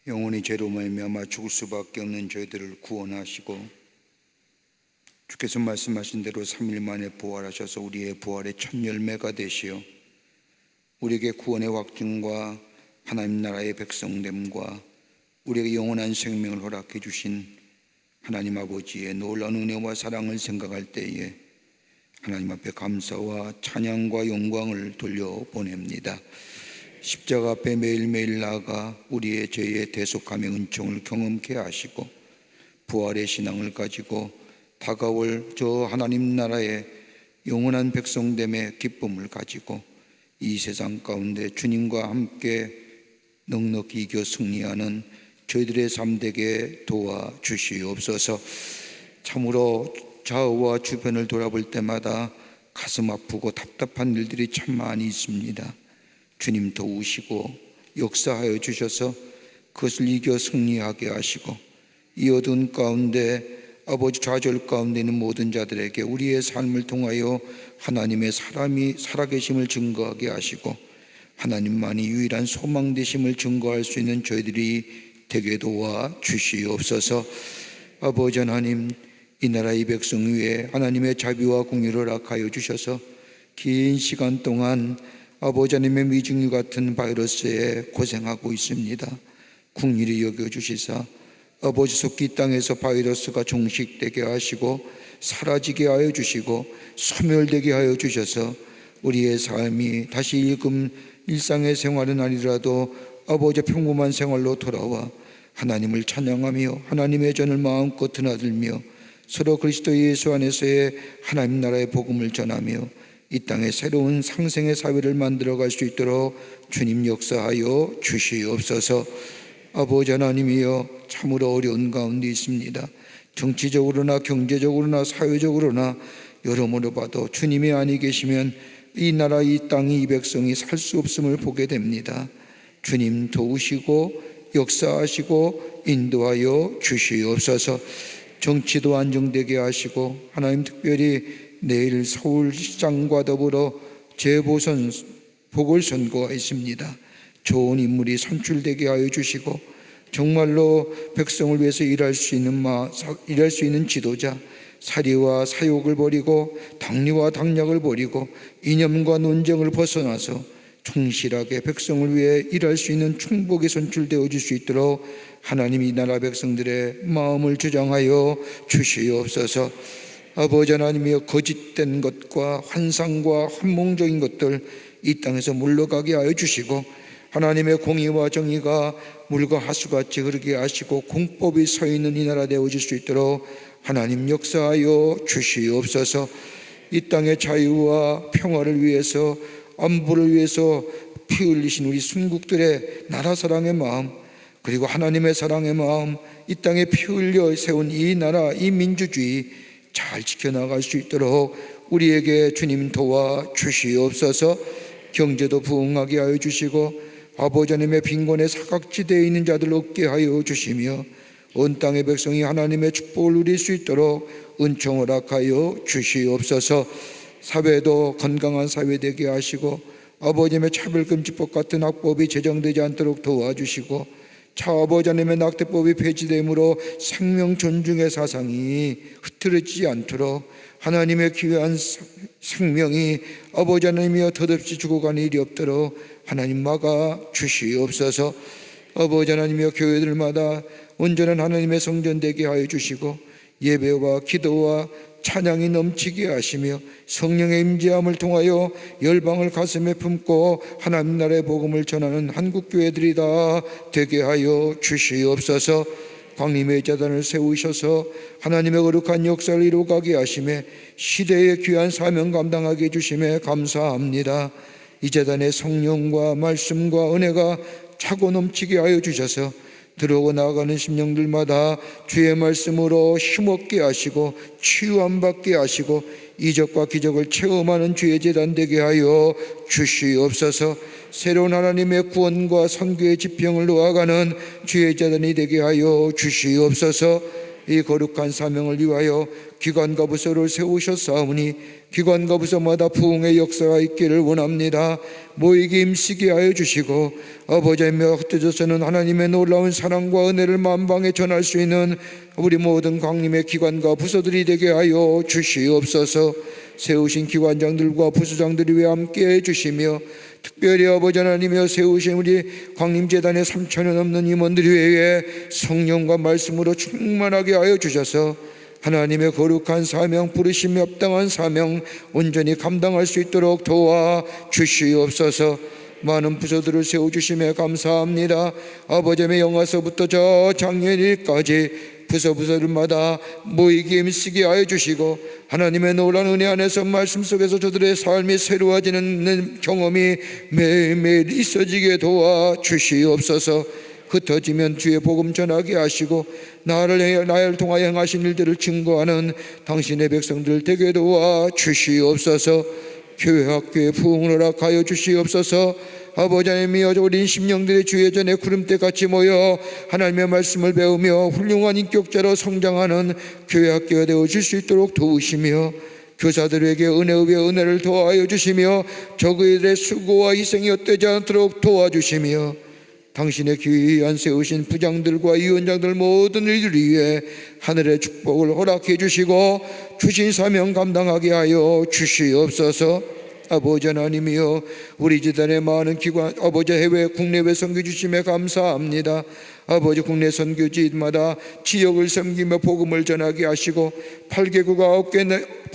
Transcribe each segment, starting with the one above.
영원히 죄로 말미암아 죽을 수밖에 없는 저희들을 구원하시고 주께서 말씀하신 대로 3일 만에 부활하셔서 우리의 부활의 첫 열매가 되시어 우리에게 구원의 확증과 하나님 나라의 백성됨과 우리에게 영원한 생명을 허락해 주신 하나님 아버지의 놀라운 은혜와 사랑을 생각할 때에 하나님 앞에 감사와 찬양과 영광을 돌려보냅니다. 십자가 앞에 매일매일 나아가 우리의 죄의 대속함의 은총을 경험케 하시고 부활의 신앙을 가지고 다가올 저 하나님 나라의 영원한 백성됨의 기쁨을 가지고 이 세상 가운데 주님과 함께 넉넉히 이겨 승리하는 저희들의 삶 되게 도와주시옵소서. 참으로 좌우와 주변을 돌아볼 때마다 가슴 아프고 답답한 일들이 참 많이 있습니다. 주님 도우시고 역사하여 주셔서 그것을 이겨 승리하게 하시고 이 어두운 가운데 아버지 좌절 가운데 있는 모든 자들에게 우리의 삶을 통하여 하나님의 살아계심을 증거하게 하시고 하나님만이 유일한 소망 되심을 증거할 수 있는 저희들이 되게 도와 주시옵소서. 아버지 하나님, 이 나라 이 백성 위에 하나님의 자비와 공의를 허락하여 주셔서 긴 시간 동안 아버지 하나님의 미증유 같은 바이러스에 고생하고 있습니다. 긍휼히 여겨주시사 아버지 속히 이 땅에서 바이러스가 종식되게 하시고 사라지게 하여 주시고 소멸되게 하여 주셔서 우리의 삶이 다시 일상의 생활은 아니더라도 아버지의 평범한 생활로 돌아와 하나님을 찬양하며 하나님의 전을 마음껏 드나들며 서로 그리스도 예수 안에서의 하나님 나라의 복음을 전하며 이 땅에 새로운 상생의 사회를 만들어갈 수 있도록 주님 역사하여 주시옵소서. 아버지 하나님이여, 참으로 어려운 가운데 있습니다. 정치적으로나 경제적으로나 사회적으로나 여러모로 봐도 주님이 아니 계시면 이 나라 이 땅이 이 백성이 살 수 없음을 보게 됩니다. 주님 도우시고 역사하시고 인도하여 주시옵소서. 정치도 안정되게 하시고 하나님 특별히 내일 서울시장과 더불어 재보선 보궐선거가 있습니다. 좋은 인물이 선출되게 하여 주시고 정말로 백성을 위해서 일할 수 있는 지도자, 사리와 사욕을 버리고 당리와 당략을 버리고 이념과 논쟁을 벗어나서 충실하게 백성을 위해 일할 수 있는 충복이 선출되어 줄 수 있도록 하나님 이 나라 백성들의 마음을 주장하여 주시옵소서. 아버지 하나님이여, 거짓된 것과 환상과 환몽적인 것들 이 땅에서 물러가게 하여 주시고 하나님의 공의와 정의가 물과 하수같이 흐르게 하시고 공법이 서 있는 이 나라 되어질 수 있도록 하나님 역사하여 주시옵소서. 이 땅의 자유와 평화를 위해서 안보를 위해서 피 흘리신 우리 순국들의 나라 사랑의 마음, 그리고 하나님의 사랑의 마음, 이 땅에 피 흘려 세운 이 나라 이 민주주의 잘 지켜나갈 수 있도록 우리에게 주님 도와 주시옵소서. 경제도 부흥하게 하여 주시고 아버지 하나님의 빈곤의 사각지대에 있는 자들 얻게 하여 주시며 온 땅의 백성이 하나님의 축복을 누릴 수 있도록 은총 허락하여 주시옵소서. 사회도 건강한 사회 되게 하시고 아버지의 차별금지법 같은 악법이 제정되지 않도록 도와주시고 아버지 하나님의 낙태법이 폐지됨으로 생명 존중의 사상이 흐트러지지 않도록 하나님의 귀한 생명이 아버지 하나님이여 덧없이 죽어가는 일이 없도록 하나님 막아 주시옵소서. 아버지 하나님이여, 교회들마다 온전한 하나님의 성전 되게 하여 주시고 예배와 기도와 찬양이 넘치게 하시며 성령의 임재함을 통하여 열방을 가슴에 품고 하나님 나라의 복음을 전하는 한국교회들이 다 되게 하여 주시옵소서. 광림의 재단을 세우셔서 하나님의 거룩한 역사를 이루어가게 하심에 시대의 귀한 사명 감당하게 해주심에 감사합니다. 이 재단의 성령과 말씀과 은혜가 차고 넘치게 하여 주셔서 들어오고 나아가는 심령들마다 주의 말씀으로 힘없게 하시고 치유함 받게 하시고 이적과 기적을 체험하는 주의 재단 되게 하여 주시옵소서. 새로운 하나님의 구원과 선교의 지평을 놓아가는 주의 재단이 되게 하여 주시옵소서. 이 거룩한 사명을 위하여 기관과 부서를 세우셨사오니 기관과 부서마다 부흥의 역사가 있기를 원합니다. 모이기 힘쓰게 하여 주시고 아버지며 흩어져서는 하나님의 놀라운 사랑과 은혜를 만방에 전할 수 있는 우리 모든 광림의 기관과 부서들이 되게 하여 주시옵소서. 세우신 기관장들과 부서장들이 왜 함께 해주시며 특별히 아버지 하나님이여 세우신 우리 광림재단의 3,000여 넘는 임원들이 외에 성령과 말씀으로 충만하게 하여 주셔서 하나님의 거룩한 사명, 부르심에 합당한 사명 온전히 감당할 수 있도록 도와 주시옵소서. 많은 부서들을 세워주심에 감사합니다. 아버지의 영화서부터 저 작년일까지 부서들마다 모이기 힘쓰게 하여 주시고 하나님의 놀라운 은혜 안에서 말씀 속에서 저들의 삶이 새로워지는 경험이 매일매일 있어지게 도와 주시옵소서. 흩어지면 주의 복음 전하게 하시고 나를 통하여 행하신 일들을 증거하는 당신의 백성들 되게 도와 주시옵소서. 교회 학교에 부흥을 허락하여 주시옵소서. 아버지 하나님이여 어린 심령들의 주의 전에 구름대 같이 모여 하나님의 말씀을 배우며 훌륭한 인격자로 성장하는 교회 학교가 되어줄 수 있도록 도우시며 교사들에게 은혜 위에 은혜를 더하여 주시며 저그들의 수고와 희생이 헛되지 않도록 도와주시며 당신의 귀한 세우신 부장들과 위원장들 모든 일들 위해 하늘의 축복을 허락해 주시고 주신 사명 감당하게 하여 주시옵소서. 아버지 하나님이여 우리 재단의 많은 기관 아버지 해외 국내외 선교 주심에 감사합니다. 아버지 국내 선교지마다 지역을 섬기며 복음을 전하게 하시고 8개국의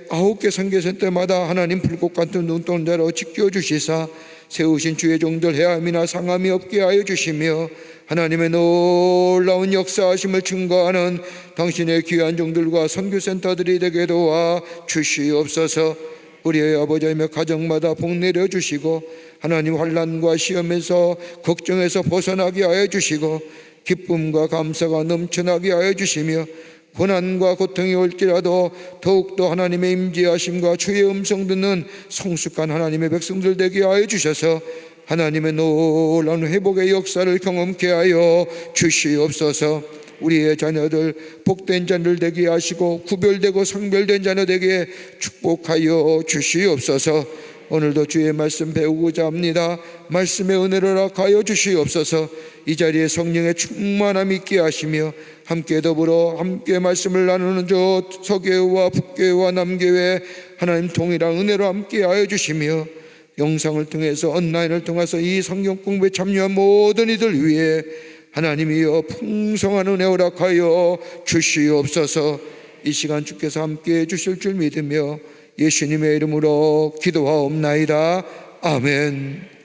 9개 선교센터마다 하나님 불꽃 같은 눈동자로 지켜주시사 세우신 주의 종들 해함이나 상함이 없게 하여 주시며 하나님의 놀라운 역사하심을 증거하는 당신의 귀한 종들과 선교센터들이 되게 도와 주시옵소서. 우리의 아버지이며 가정마다 복 내려주시고 하나님 환난과 시험에서 걱정에서 벗어나게 하여 주시고 기쁨과 감사가 넘쳐나게 하여 주시며 고난과 고통이 올지라도 더욱더 하나님의 임재하심과 주의 음성 듣는 성숙한 하나님의 백성들 되게 하여 주셔서 하나님의 놀라운 회복의 역사를 경험케 하여 주시옵소서. 우리의 자녀들 복된 자녀들 되게 하시고 구별되고 성별된 자녀 되게 축복하여 주시옵소서. 오늘도 주의 말씀 배우고자 합니다. 말씀의 은혜를 허락하여 주시옵소서. 이 자리에 성령의 충만함이 있게 하시며 함께 더불어 함께 말씀을 나누는 저 서교회와 북교회와 남교회 하나님 동일한 은혜로 함께 하여 주시며 영상을 통해서 온라인을 통해서 이 성경 공부에 참여한 모든 이들 위해 하나님이여 풍성한 은혜 허락하여 주시옵소서. 이 시간 주께서 함께해 주실 줄 믿으며 예수님의 이름으로 기도하옵나이다. 아멘.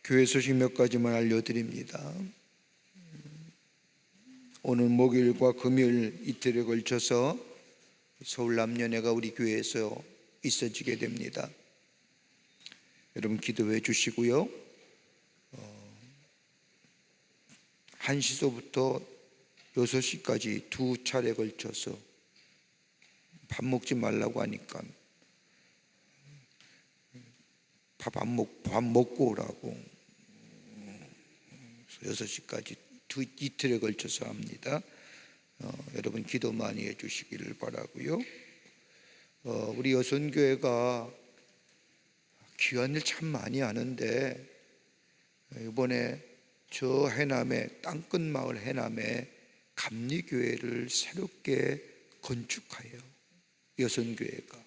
교회 소식 몇 가지만 알려드립니다. 오늘 목요일과 금요일 이틀에 걸쳐서 서울 남녀회가 우리 교회에서 있어지게 됩니다. 여러분 기도해 주시고요. 1시서부터 6시까지 두 차례 걸쳐서 밥 먹지 말라고 하니까 밥 먹고 오라고 6시까지 이틀에 걸쳐서 합니다. 여러분 기도 많이 해주시기를 바라고요. 우리 여선교회가 귀한 일 참 많이 하는데 이번에 저 해남에 땅끝 마을 해남에 감리교회를 새롭게 건축하여 여선교회가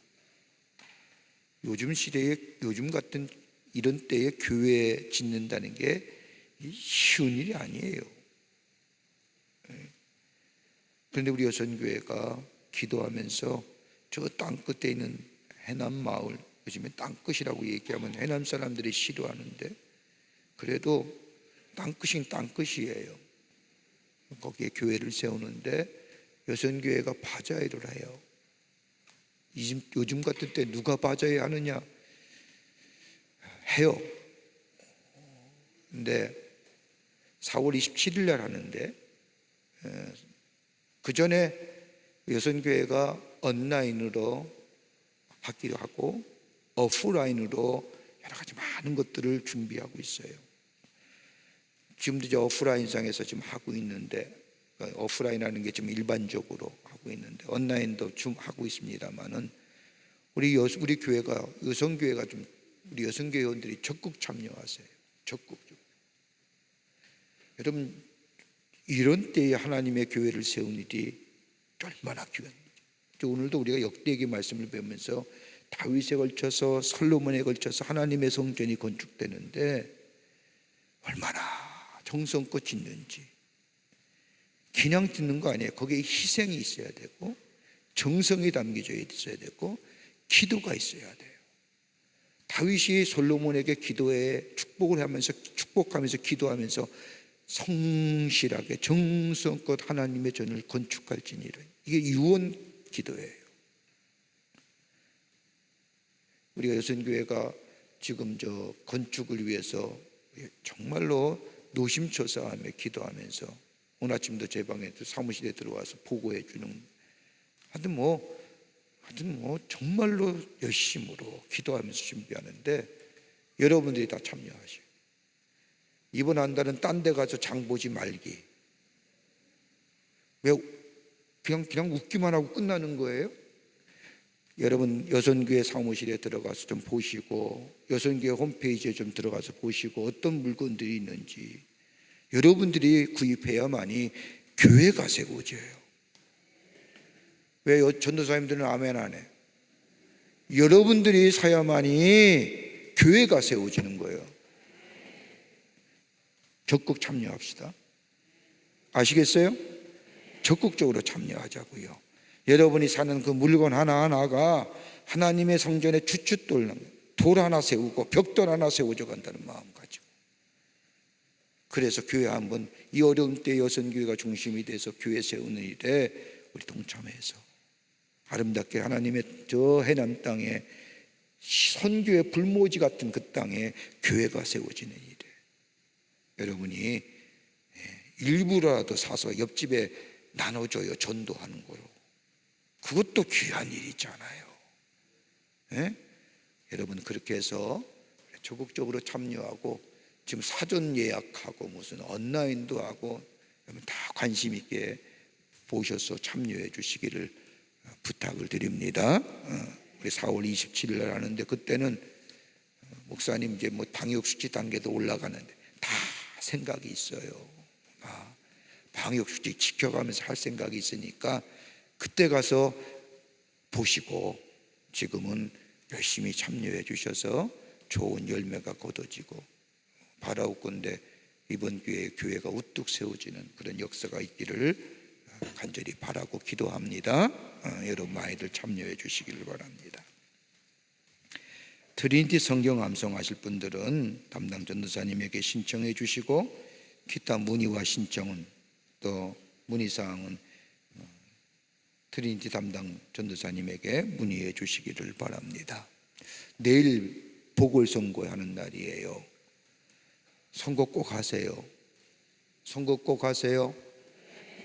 요즘 시대에 요즘 같은 이런 때에 교회 짓는다는 게 쉬운 일이 아니에요. 그런데 우리 여선교회가 기도하면서 저 땅끝에 있는 해남 마을, 요즘에 땅끝이라고 얘기하면 해남 사람들이 싫어하는데 그래도 땅끝인 땅끝이에요. 거기에 교회를 세우는데 여선교회가 바자회를 해요. 요즘 같은 때 누가 바자회 하느냐? 해요. 근데 4월 27일 날 하는데 그 전에 여선교회가 온라인으로 하기도 하고 오프라인으로 여러 가지 많은 것들을 준비하고 있어요. 지금도 이제 오프라인상에서 지금 하고 있는데, 오프라인 하는 게 지금 일반적으로 하고 있는데 온라인도 좀 하고 있습니다만은 우리 교회가 여성교회가 좀 우리 여성교회원들이 적극 참여하세요. 적극적으로. 여러분, 이런 때에 하나님의 교회를 세운 일이 얼마나 귀한 일이죠. 오늘도 우리가 역대기 말씀을 배우면서 다윗에 걸쳐서 솔로몬에 걸쳐서 하나님의 성전이 건축되는데 얼마나 정성껏 짓는지. 그냥 짓는 거 아니에요. 거기에 희생이 있어야 되고 정성이 담겨져 있어야 되고 기도가 있어야 돼요. 다윗이 솔로몬에게 기도에 축복하면서 기도하면서 성실하게 정성껏 하나님의 전을 건축할지니라. 이게 유언 기도예요. 우리가 여선교회가 지금 저 건축을 위해서 정말로 노심초사하며 기도하면서 오늘 아침도 제 방에 사무실에 들어와서 보고해 주는 하여튼 뭐 정말로 열심으로 기도하면서 준비하는데 여러분들이 다 참여하셔요. 이번 한 달은 딴 데 가서 장 보지 말기. 왜 그냥 웃기만 하고 끝나는 거예요? 여러분 여선교회 사무실에 들어가서 좀 보시고 여선교회 홈페이지에 좀 들어가서 보시고 어떤 물건들이 있는지 여러분들이 구입해야만이 교회가 세워져요. 왜 전도사님들은 아멘 안 해? 여러분들이 사야만이 교회가 세워지는 거예요. 적극 참여합시다. 아시겠어요? 적극적으로 참여하자고요. 여러분이 사는 그 물건 하나하나가 하나님의 성전에 주춧돌 하나 세우고 벽돌 하나 세워져 간다는 마음 가지고, 그래서 교회 한번 이 어려운 때 여선교회가 중심이 돼서 교회 세우는 일에 우리 동참해서 아름답게 하나님의 저 해남 땅에 선교의 불모지 같은 그 땅에 교회가 세워지는 일에 여러분이 일부라도 사서 옆집에 나눠줘요. 전도하는 거요. 그것도 귀한 일이잖아요. 예? 여러분 그렇게 해서 적극적으로 참여하고 지금 사전 예약하고 무슨 온라인도 하고 다 관심 있게 보셔서 참여해 주시기를 부탁을 드립니다. 우리 4월 27일 날 하는데 그때는 목사님 이제 뭐 방역 수치 단계도 올라가는데 다 생각이 있어요. 방역 수치 지켜가면서 할 생각이 있으니까 그때 가서 보시고 지금은 열심히 참여해 주셔서 좋은 열매가 거둬지고 바라옵건대 이번 기회에 교회가 우뚝 세워지는 그런 역사가 있기를 간절히 바라고 기도합니다. 여러분 많이들 참여해 주시기를 바랍니다. 트리니티 성경 암송하실 분들은 담당 전도사님에게 신청해 주시고 기타 문의와 신청은 또 문의사항은 트리니티 담당 전도사님에게 문의해 주시기를 바랍니다. 내일 보궐선거하는 날이에요. 선거 꼭 하세요. 선거 꼭 하세요.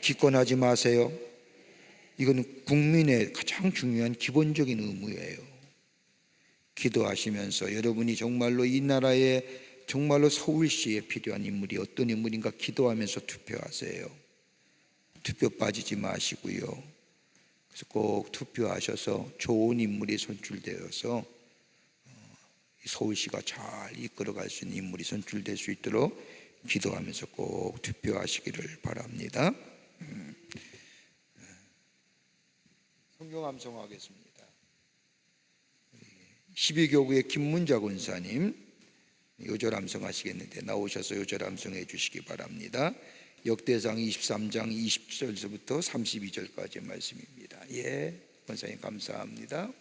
기권하지 마세요. 이건 국민의 가장 중요한 기본적인 의무예요. 기도하시면서 여러분이 정말로 이 나라에 정말로 서울시에 필요한 인물이 어떤 인물인가 기도하면서 투표하세요. 투표 빠지지 마시고요. 그래서 꼭 투표하셔서 좋은 인물이 선출되어서 서울시가 잘 이끌어갈 수 있는 인물이 선출될 수 있도록 기도하면서 꼭 투표하시기를 바랍니다. 성경 암송하겠습니다. 12교구의 김문자 권사님 요절 암송하시겠는데 나오셔서 요절 암송해 주시기 바랍니다. 역대상 23장 20절부터 32절까지의 말씀입니다. 예, 권사님 감사합니다.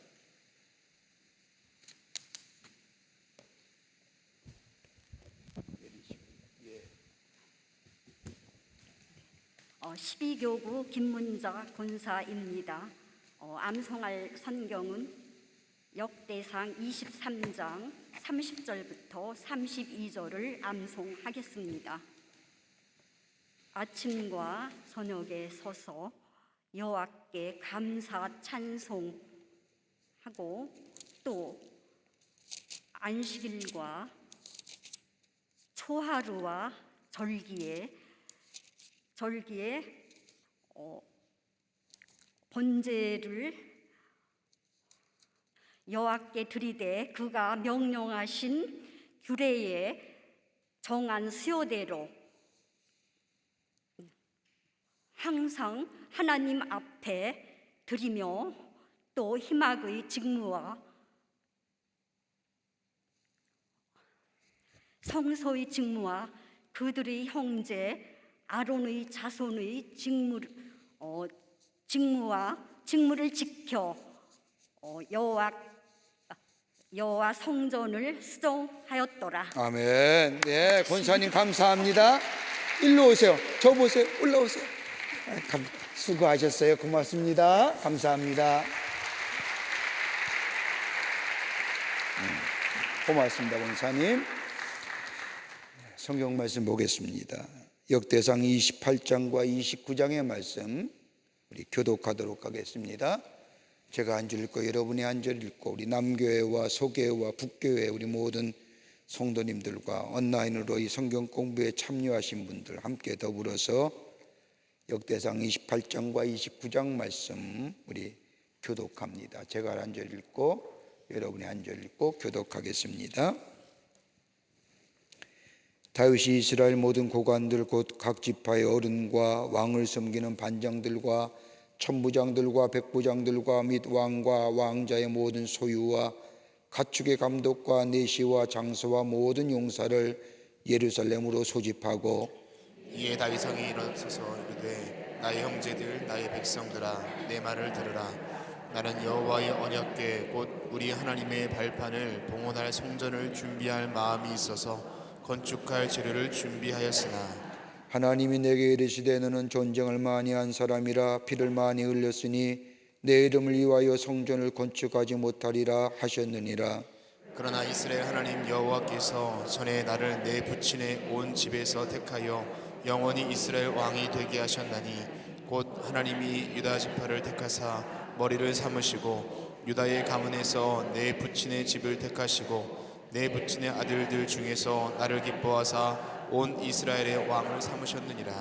12교구 김문자 권사입니다. 암송할 성경은 역대상 23장 30절부터 32절을 암송하겠습니다. 아침과 저녁에 서서 여호와께 감사 찬송하며 하고 또 안식일과 초하루와 절기에 번제를 여호와께 드리되 그가 명령하신 규례에 정한 수요대로 항상 하나님 앞에 드리며 또 희막의 직무와 성소의 직무와 그들의 형제 아론의 자손의 직무를 지켜 여호와 성전을 수정하였더라. 아멘. 네, 권사님 감사합니다. 일로 오세요. 저 보세요. 올라오세요. 수고하셨어요. 고맙습니다. 감사합니다. 고맙습니다, 권사님. 성경 말씀 보겠습니다. 역대상 28장과 29장의 말씀 우리 교독하도록 하겠습니다. 제가 한 줄 읽고 여러분이 한 줄 읽고 우리 남교회와 소교회와 북교회 우리 모든 성도님들과 온라인으로 이 성경 공부에 참여하신 분들 함께 더불어서 역대상 28장과 29장 말씀 우리 교독합니다. 제가 한 줄 읽고 여러분이 한 줄 읽고 교독하겠습니다. 다윗이 이스라엘 모든 고관들 곧 각 지파의 어른과 왕을 섬기는 반장들과 천부장들과 백부장들과 및 왕과 왕자의 모든 소유와 가축의 감독과 내시와 장소와 모든 용사를 예루살렘으로 소집하고 이에 다윗 왕이 일어서서 이르되 나의 형제들 나의 백성들아 내 말을 들으라. 나는 여호와의 언약궤 곧 우리 하나님의 발판을 봉헌할 성전을 준비할 마음이 있어서 건축할 재료를 준비하였으나 하나님이 내게 이르시되 너는 전쟁을 많이 한 사람이라 피를 많이 흘렸으니 내 이름을 위하여 성전을 건축하지 못하리라 하셨느니라. 그러나 이스라엘 하나님 여호와께서 전에 나를 내 부친의 온 집에서 택하여 영원히 이스라엘 왕이 되게 하셨나니 곧 하나님이 유다 지파를 택하사 머리를 삼으시고 유다의 가문에서 내 부친의 집을 택하시고 내 부친의 아들들 중에서 나를 기뻐하사 온 이스라엘의 왕을 삼으셨느니라.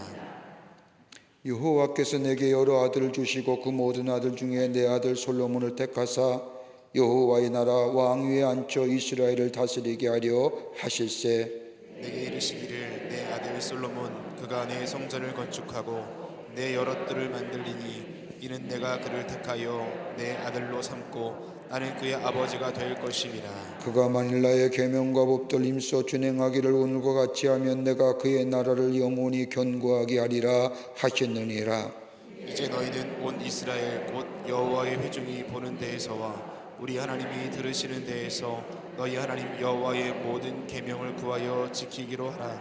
여호와께서 내게 여러 아들을 주시고 그 모든 아들 중에 내 아들 솔로몬을 택하사 여호와의 나라 왕위에 앉혀 이스라엘을 다스리게 하려 하실세. 내게 이르시기를 내 아들 솔로몬 그가 내 성전을 건축하고 내 여러 뜰을 만들리니 이는 내가 그를 택하여 내 아들로 삼고 나는 그의 아버지가 될 것임이라. 그가 만일 나의 계명과 법도를 힘써 준행하기를 오늘과 같이 하면 내가 그의 나라를 영원히 견고하게 하리라 하셨느니라. 이제 너희는 온 이스라엘 곧 여호와의 회중이 보는 데에서와 우리 하나님이 들으시는 데에서 너희 하나님 여호와의 모든 계명을 구하여 지키기로 하라.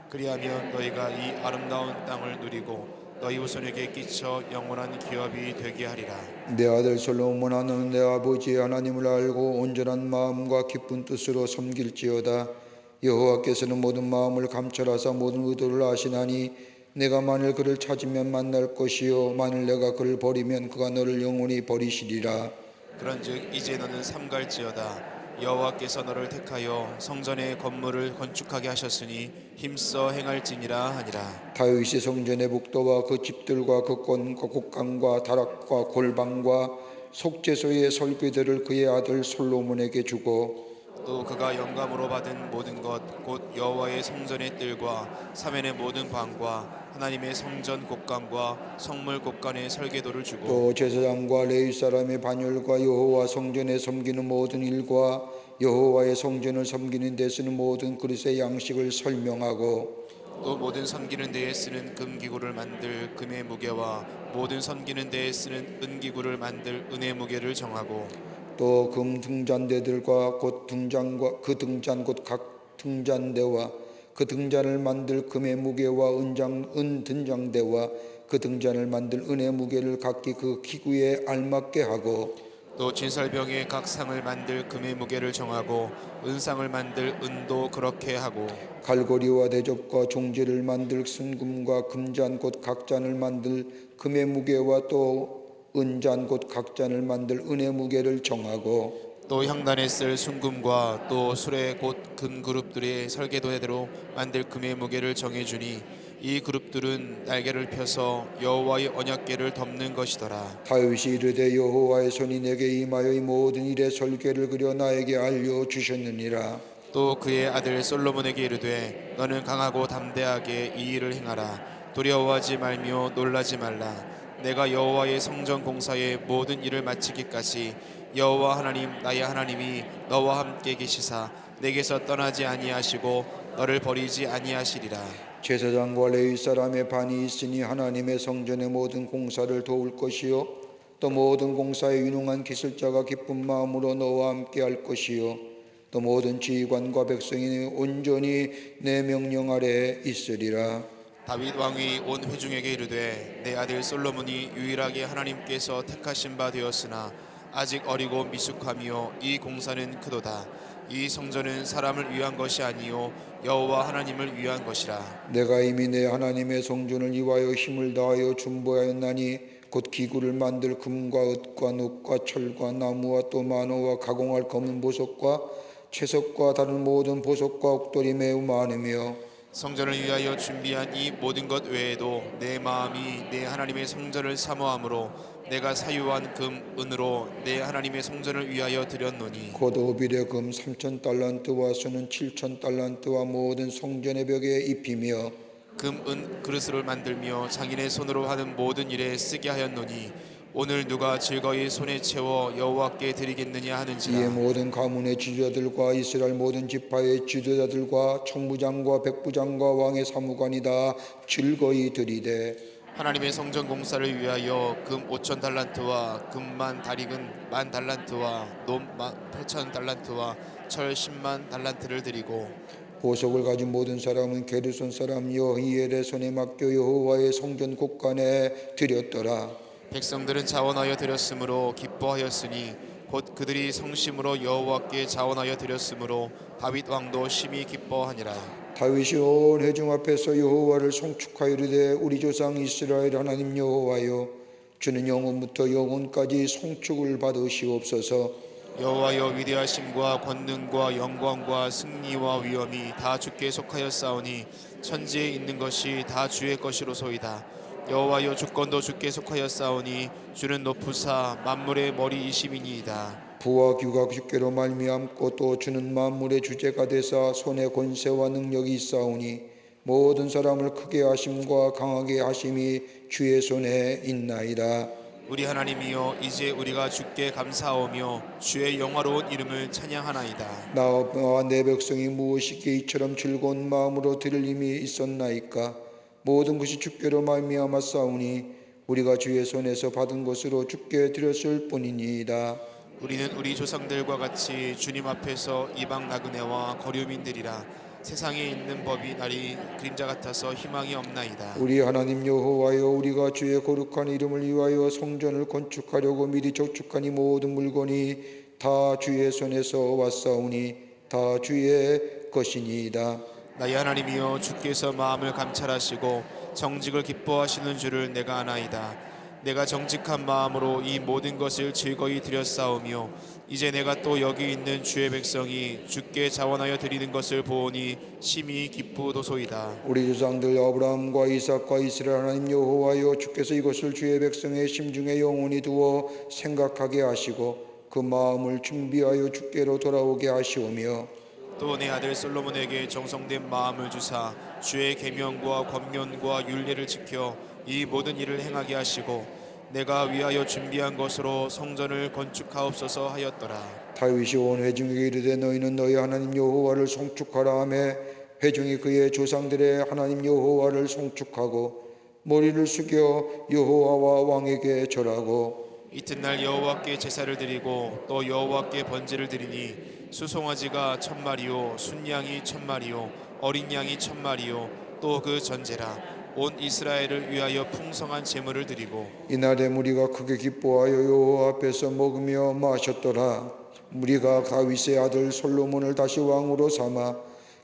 그리하면 너희가 이 아름다운 땅을 누리고 너희 후손에게 끼쳐 영원한 기업이 되게 하리라. 내 아들 솔로몬아 너는 내 아버지의 하나님을 알고 온전한 마음과 기쁜 뜻으로 섬길지어다. 여호와께서는 모든 마음을 감찰하사 모든 의도를 아시나니 내가 만일 그를 찾으면 만날 것이요 만일 내가 그를 버리면 그가 너를 영원히 버리시리라. 그런즉 이제 너는 삼갈지어다. 여호와께서 너를 택하여 성전의 건물을 건축하게 하셨으니 힘써 행할지니라 하니라. 다윗이 성전의 복도와 그 집들과 그 권과 곡간과 다락과 골방과 속죄소의 설계들을 그의 아들 솔로몬에게 주고 또 그가 영감으로 받은 모든 것 곧 여호와의 성전의 뜰과 사면의 모든 방과 하나님의 성전 곡간과 성물 곡간의 설계도를 주고 또 제사장과 레위 사람의 반열과 여호와 성전에 섬기는 모든 일과 여호와의 성전을 섬기는 데 쓰는 모든 그릇의 양식을 설명하고 또 모든 섬기는 데에 쓰는 금기구를 만들 금의 무게와 모든 섬기는 데에 쓰는 은기구를 만들 은의 무게를 정하고 또 금 등잔대들과 곧 등잔과 그 등잔 곧 각 등잔대와 그 등잔을 만들 금의 무게와 은 등잔대와 그 등잔을 만들 은의 무게를 각기 그 기구에 알맞게 하고 또 진설병의 각 상을 만들 금의 무게를 정하고 은상을 만들 은도 그렇게 하고 갈고리와 대접과 종지를 만들 순금과 금잔 곧 각잔을 만들 금의 무게와 또 은잔 곧 각잔을 만들 은혜 무게를 정하고 또 향단에 쓸 순금과 또 수레 곧 금그룹들의 설계도대로 만들 금의 무게를 정해주니 이 그룹들은 날개를 펴서 여호와의 언약궤를 덮는 것이더라. 다윗이 이르되 여호와의 손이 내게 임하여 이 모든 일의 설계를 그려 나에게 알려주셨느니라. 또 그의 아들 솔로몬에게 이르되 너는 강하고 담대하게 이 일을 행하라. 두려워하지 말며 놀라지 말라. 내가 여호와의 성전 공사의 모든 일을 마치기까지 여호와 하나님 나의 하나님이 너와 함께 계시사 내게서 떠나지 아니하시고 너를 버리지 아니하시리라. 제사장과 레위 사람의 반이 있으니 하나님의 성전의 모든 공사를 도울 것이요 또 모든 공사에 유능한 기술자가 기쁜 마음으로 너와 함께 할 것이요 또 모든 지휘관과 백성이 온전히 내 명령 아래에 있으리라. 다윗 왕이 온 회중에게 이르되 내 아들 솔로몬이 유일하게 하나님께서 택하신 바 되었으나 아직 어리고 미숙하며 이 공사는 크도다. 이 성전은 사람을 위한 것이 아니요 여호와 하나님을 위한 것이라. 내가 이미 내 하나님의 성전을 위하여 힘을 다하여 준비하였나니 곧 기구를 만들 금과 읍과 녹과 철과 나무와 또 만호와 가공할 검은 보석과 채석과 다른 모든 보석과 옥돌이 매우 많으며 성전을 위하여 준비한 이 모든 것 외에도 내 마음이 내 하나님의 성전을 사모함으로 내가 사유한 금, 은으로 내 하나님의 성전을 위하여 드렸노니 곧 오빌의 금 3,000달란트와 수는 7,000달란트와 모든 성전의 벽에 입히며 금, 은 그릇을 만들며 장인의 손으로 하는 모든 일에 쓰게 하였노니 오늘 누가 즐거이 손에 채워 여호와께 드리겠느냐 이에 하는지라. 모든 가문의 지도자들과 이스라엘 모든 지파의 지도자들과 총부장과 백부장과 왕의 사무관이 다 즐거이 드리되 하나님의 성전 공사를 위하여 금 5,000달란트와 금만 다리근 10,000달란트와 놈 8,000달란트와 철 10만 달란트를 드리고 보석을 가진 모든 사람은 게르손 사람 여히엘의 손에 맡겨 여호와의 성전 곳간에 드렸더라. 백성들은 자원하여 드렸으므로 기뻐하였으니 곧 그들이 성심으로 여호와께 자원하여 드렸으므로 다윗 왕도 심히 기뻐하니라. 다윗이 온 회중 앞에서 여호와를 송축하여 이르되 우리 조상 이스라엘 하나님 여호와여 주는 영원부터 영원까지 송축을 받으시옵소서. 여호와여 위대하심과 권능과 영광과 승리와 위엄이 다 주께 속하였사오니 천지에 있는 것이 다 주의 것이로소이다. 여호와여 주권도 주께 속하였사오니 주는 높으사 만물의 머리이심이니이다. 부와 규가 주께로 말미암고 또 주는 만물의 주제가 되사 손에 권세와 능력이 있사오니 모든 사람을 크게 하심과 강하게 하심이 주의 손에 있나이다. 우리 하나님이여 이제 우리가 주께 감사하오며 주의 영화로운 이름을 찬양하나이다. 나와 내 백성이 무엇이기에 이처럼 즐거운 마음으로 들을 힘이 있었나이까. 모든 것이 주께로 말미암았사오니 우리가 주의 손에서 받은 것으로 주께 드렸을 뿐이니이다. 우리는 우리 조상들과 같이 주님 앞에서 이방 나그네와 거류민들이라. 세상에 있는 법이 날이 그림자 같아서 희망이 없나이다. 우리 하나님 여호와여 우리가 주의 거룩한 이름을 위하여 성전을 건축하려고 미리 저축한 이 모든 물건이 다 주의 손에서 왔사오니 다 주의 것이니이다. 나의 하나님이여 주께서 마음을 감찰하시고 정직을 기뻐하시는 줄을 내가 아나이다. 내가 정직한 마음으로 이 모든 것을 즐거이 드렸사오며 이제 내가 또 여기 있는 주의 백성이 주께 자원하여 드리는 것을 보오니 심히 기쁘도소이다. 우리 조상들 아브라함과 이삭과 이스라엘 하나님 여호와여 주께서 이것을 주의 백성의 심중에 영원히 두어 생각하게 하시고 그 마음을 준비하여 주께로 돌아오게 하시오며 또 내 아들 솔로몬에게 정성된 마음을 주사 주의 계명과 권면과 율례를 지켜 이 모든 일을 행하게 하시고 내가 위하여 준비한 것으로 성전을 건축하옵소서 하였더라. 다윗이 온 회중에게 이르되 너희는 너희 하나님 여호와를 송축하라 하매 회중이 그의 조상들의 하나님 여호와를 송축하고 머리를 숙여 여호와와 왕에게 절하고 이튿날 여호와께 제사를 드리고 또 여호와께 번제를 드리니 수송아지가 1,000마리요 순양이 1,000마리요 어린 양이 1,000마리요 또 그 전제라. 온 이스라엘을 위하여 풍성한 제물을 드리고 이날에 무리가 크게 기뻐하여 여호와 앞에서 먹으며 마셨더라. 무리가 다윗의 아들 솔로몬을 다시 왕으로 삼아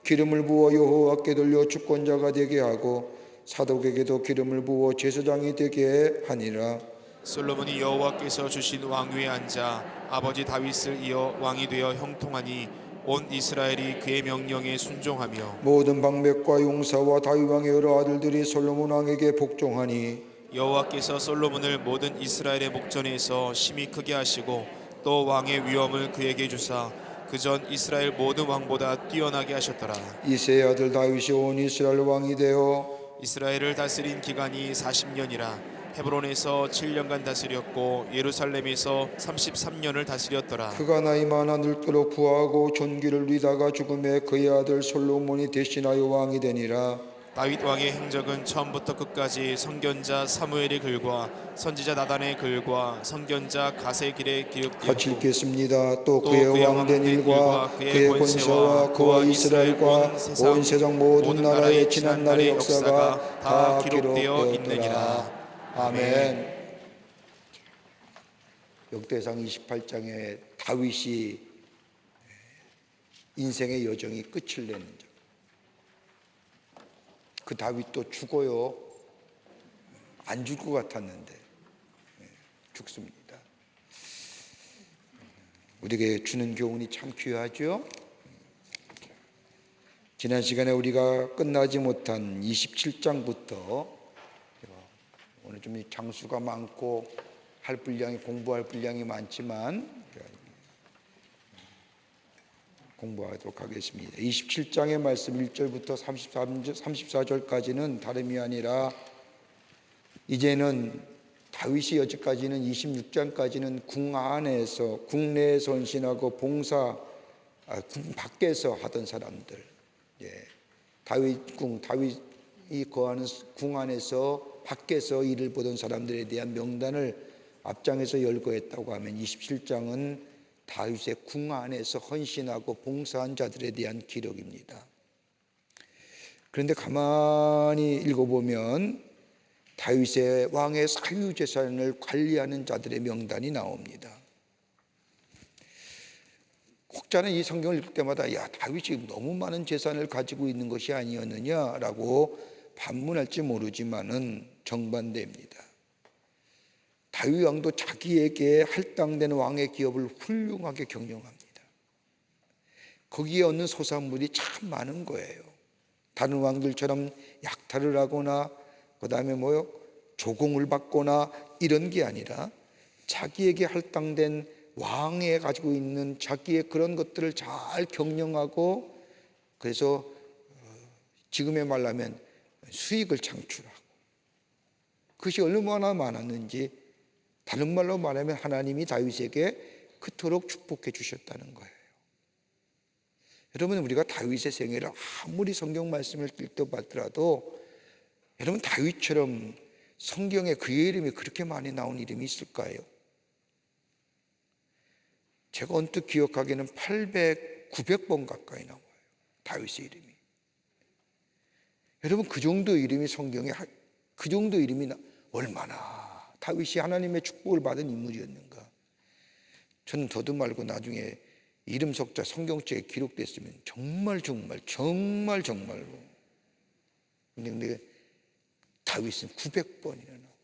기름을 부어 여호와께 돌려 주권자가 되게 하고 사독에게도 기름을 부어 제사장이 되게 하니라. 솔로몬이 여호와께서 주신 왕위에 앉아 아버지 다윗을 이어 왕이 되어 형통하니 온 이스라엘이 그의 명령에 순종하며 모든 방백과 용사와 다윗 왕의 여러 아들들이 솔로몬 왕에게 복종하니 여호와께서 솔로몬을 모든 이스라엘의 목전에서 심히 크게 하시고 또 왕의 위엄을 그에게 주사 그전 이스라엘 모든 왕보다 뛰어나게 하셨더라. 이새의 아들 다윗이 온 이스라엘 왕이 되어 이스라엘을 다스린 기간이 40년이라 헤브론에서 7년간 다스렸고 예루살렘에서 33년을 다스렸더라. 그가 나이 많아 늙도록 부하고 존귀를 누리다가 죽음에 그의 아들 솔로몬이 대신하여 왕이 되니라. 다윗 왕의 행적은 처음부터 끝까지 선견자 사무엘의 글과 선지자 나단의 글과 선견자 갓의 길에 같이 기록되었고 읽겠습니다. 또 또 그의 그의 왕된 일과 그의 권세와 그와 이스라엘과 온 세상 모든 나라의 지난 날의 역사가 다 기록되었느니라. 아멘. 역대상 28장에 다윗이 인생의 여정이 끝을 내는 점. 그 다윗도 죽어요. 안 죽을 것 같았는데 죽습니다. 우리에게 주는 교훈이 참 귀하죠. 지난 시간에 우리가 끝나지 못한 27장부터 오늘 좀 장수가 많고 공부할 분량이 많지만 공부하도록 하겠습니다. 27장의 말씀 1절부터 34절까지는 다름이 아니라 이제는 다윗이 여기까지는 26장까지는 궁 안에서 국내에 선신하고 봉사 궁 밖에서 하던 사람들, 다윗이 거하는 궁 안에서 밖에서 일을 보던 사람들에 대한 명단을 앞장에서 열거했다고 하면 27장은 다윗의 궁 안에서 헌신하고 봉사한 자들에 대한 기록입니다. 그런데 가만히 읽어보면 다윗의 왕의 사유재산을 관리하는 자들의 명단이 나옵니다. 혹자는 이 성경을 읽을 때마다 다윗이 너무 많은 재산을 가지고 있는 것이 아니었느냐라고 반문할지 모르지만은 정반대입니다. 다윗 왕도 자기에게 할당된 왕의 기업을 훌륭하게 경영합니다. 거기에 얻는 소산물이 참 많은 거예요. 다른 왕들처럼 약탈을 하거나 그다음에 조공을 받거나 이런 게 아니라 자기에게 할당된 왕에 가지고 있는 자기의 그런 것들을 잘 경영하고 그래서 지금의 말로 하면 수익을 창출하고 그것이 얼마나 많았는지 다른 말로 말하면 하나님이 다윗에게 그토록 축복해 주셨다는 거예요. 여러분 우리가 다윗의 생애를 아무리 성경 말씀을 읽어봤더라도 여러분 다윗처럼 성경에 그의 이름이 그렇게 많이 나온 이름이 있을까요? 제가 언뜻 기억하기에는 800, 900번 가까이 나와요. 다윗의 이름이. 여러분 그 정도 이름이 성경에 그 정도 이름이 얼마나 다윗이 하나님의 축복을 받은 인물이었는가. 저는 더도 말고 나중에 이름 석자 성경책에 기록됐으면 정말로 근데 다윗은 900번이나 나와요.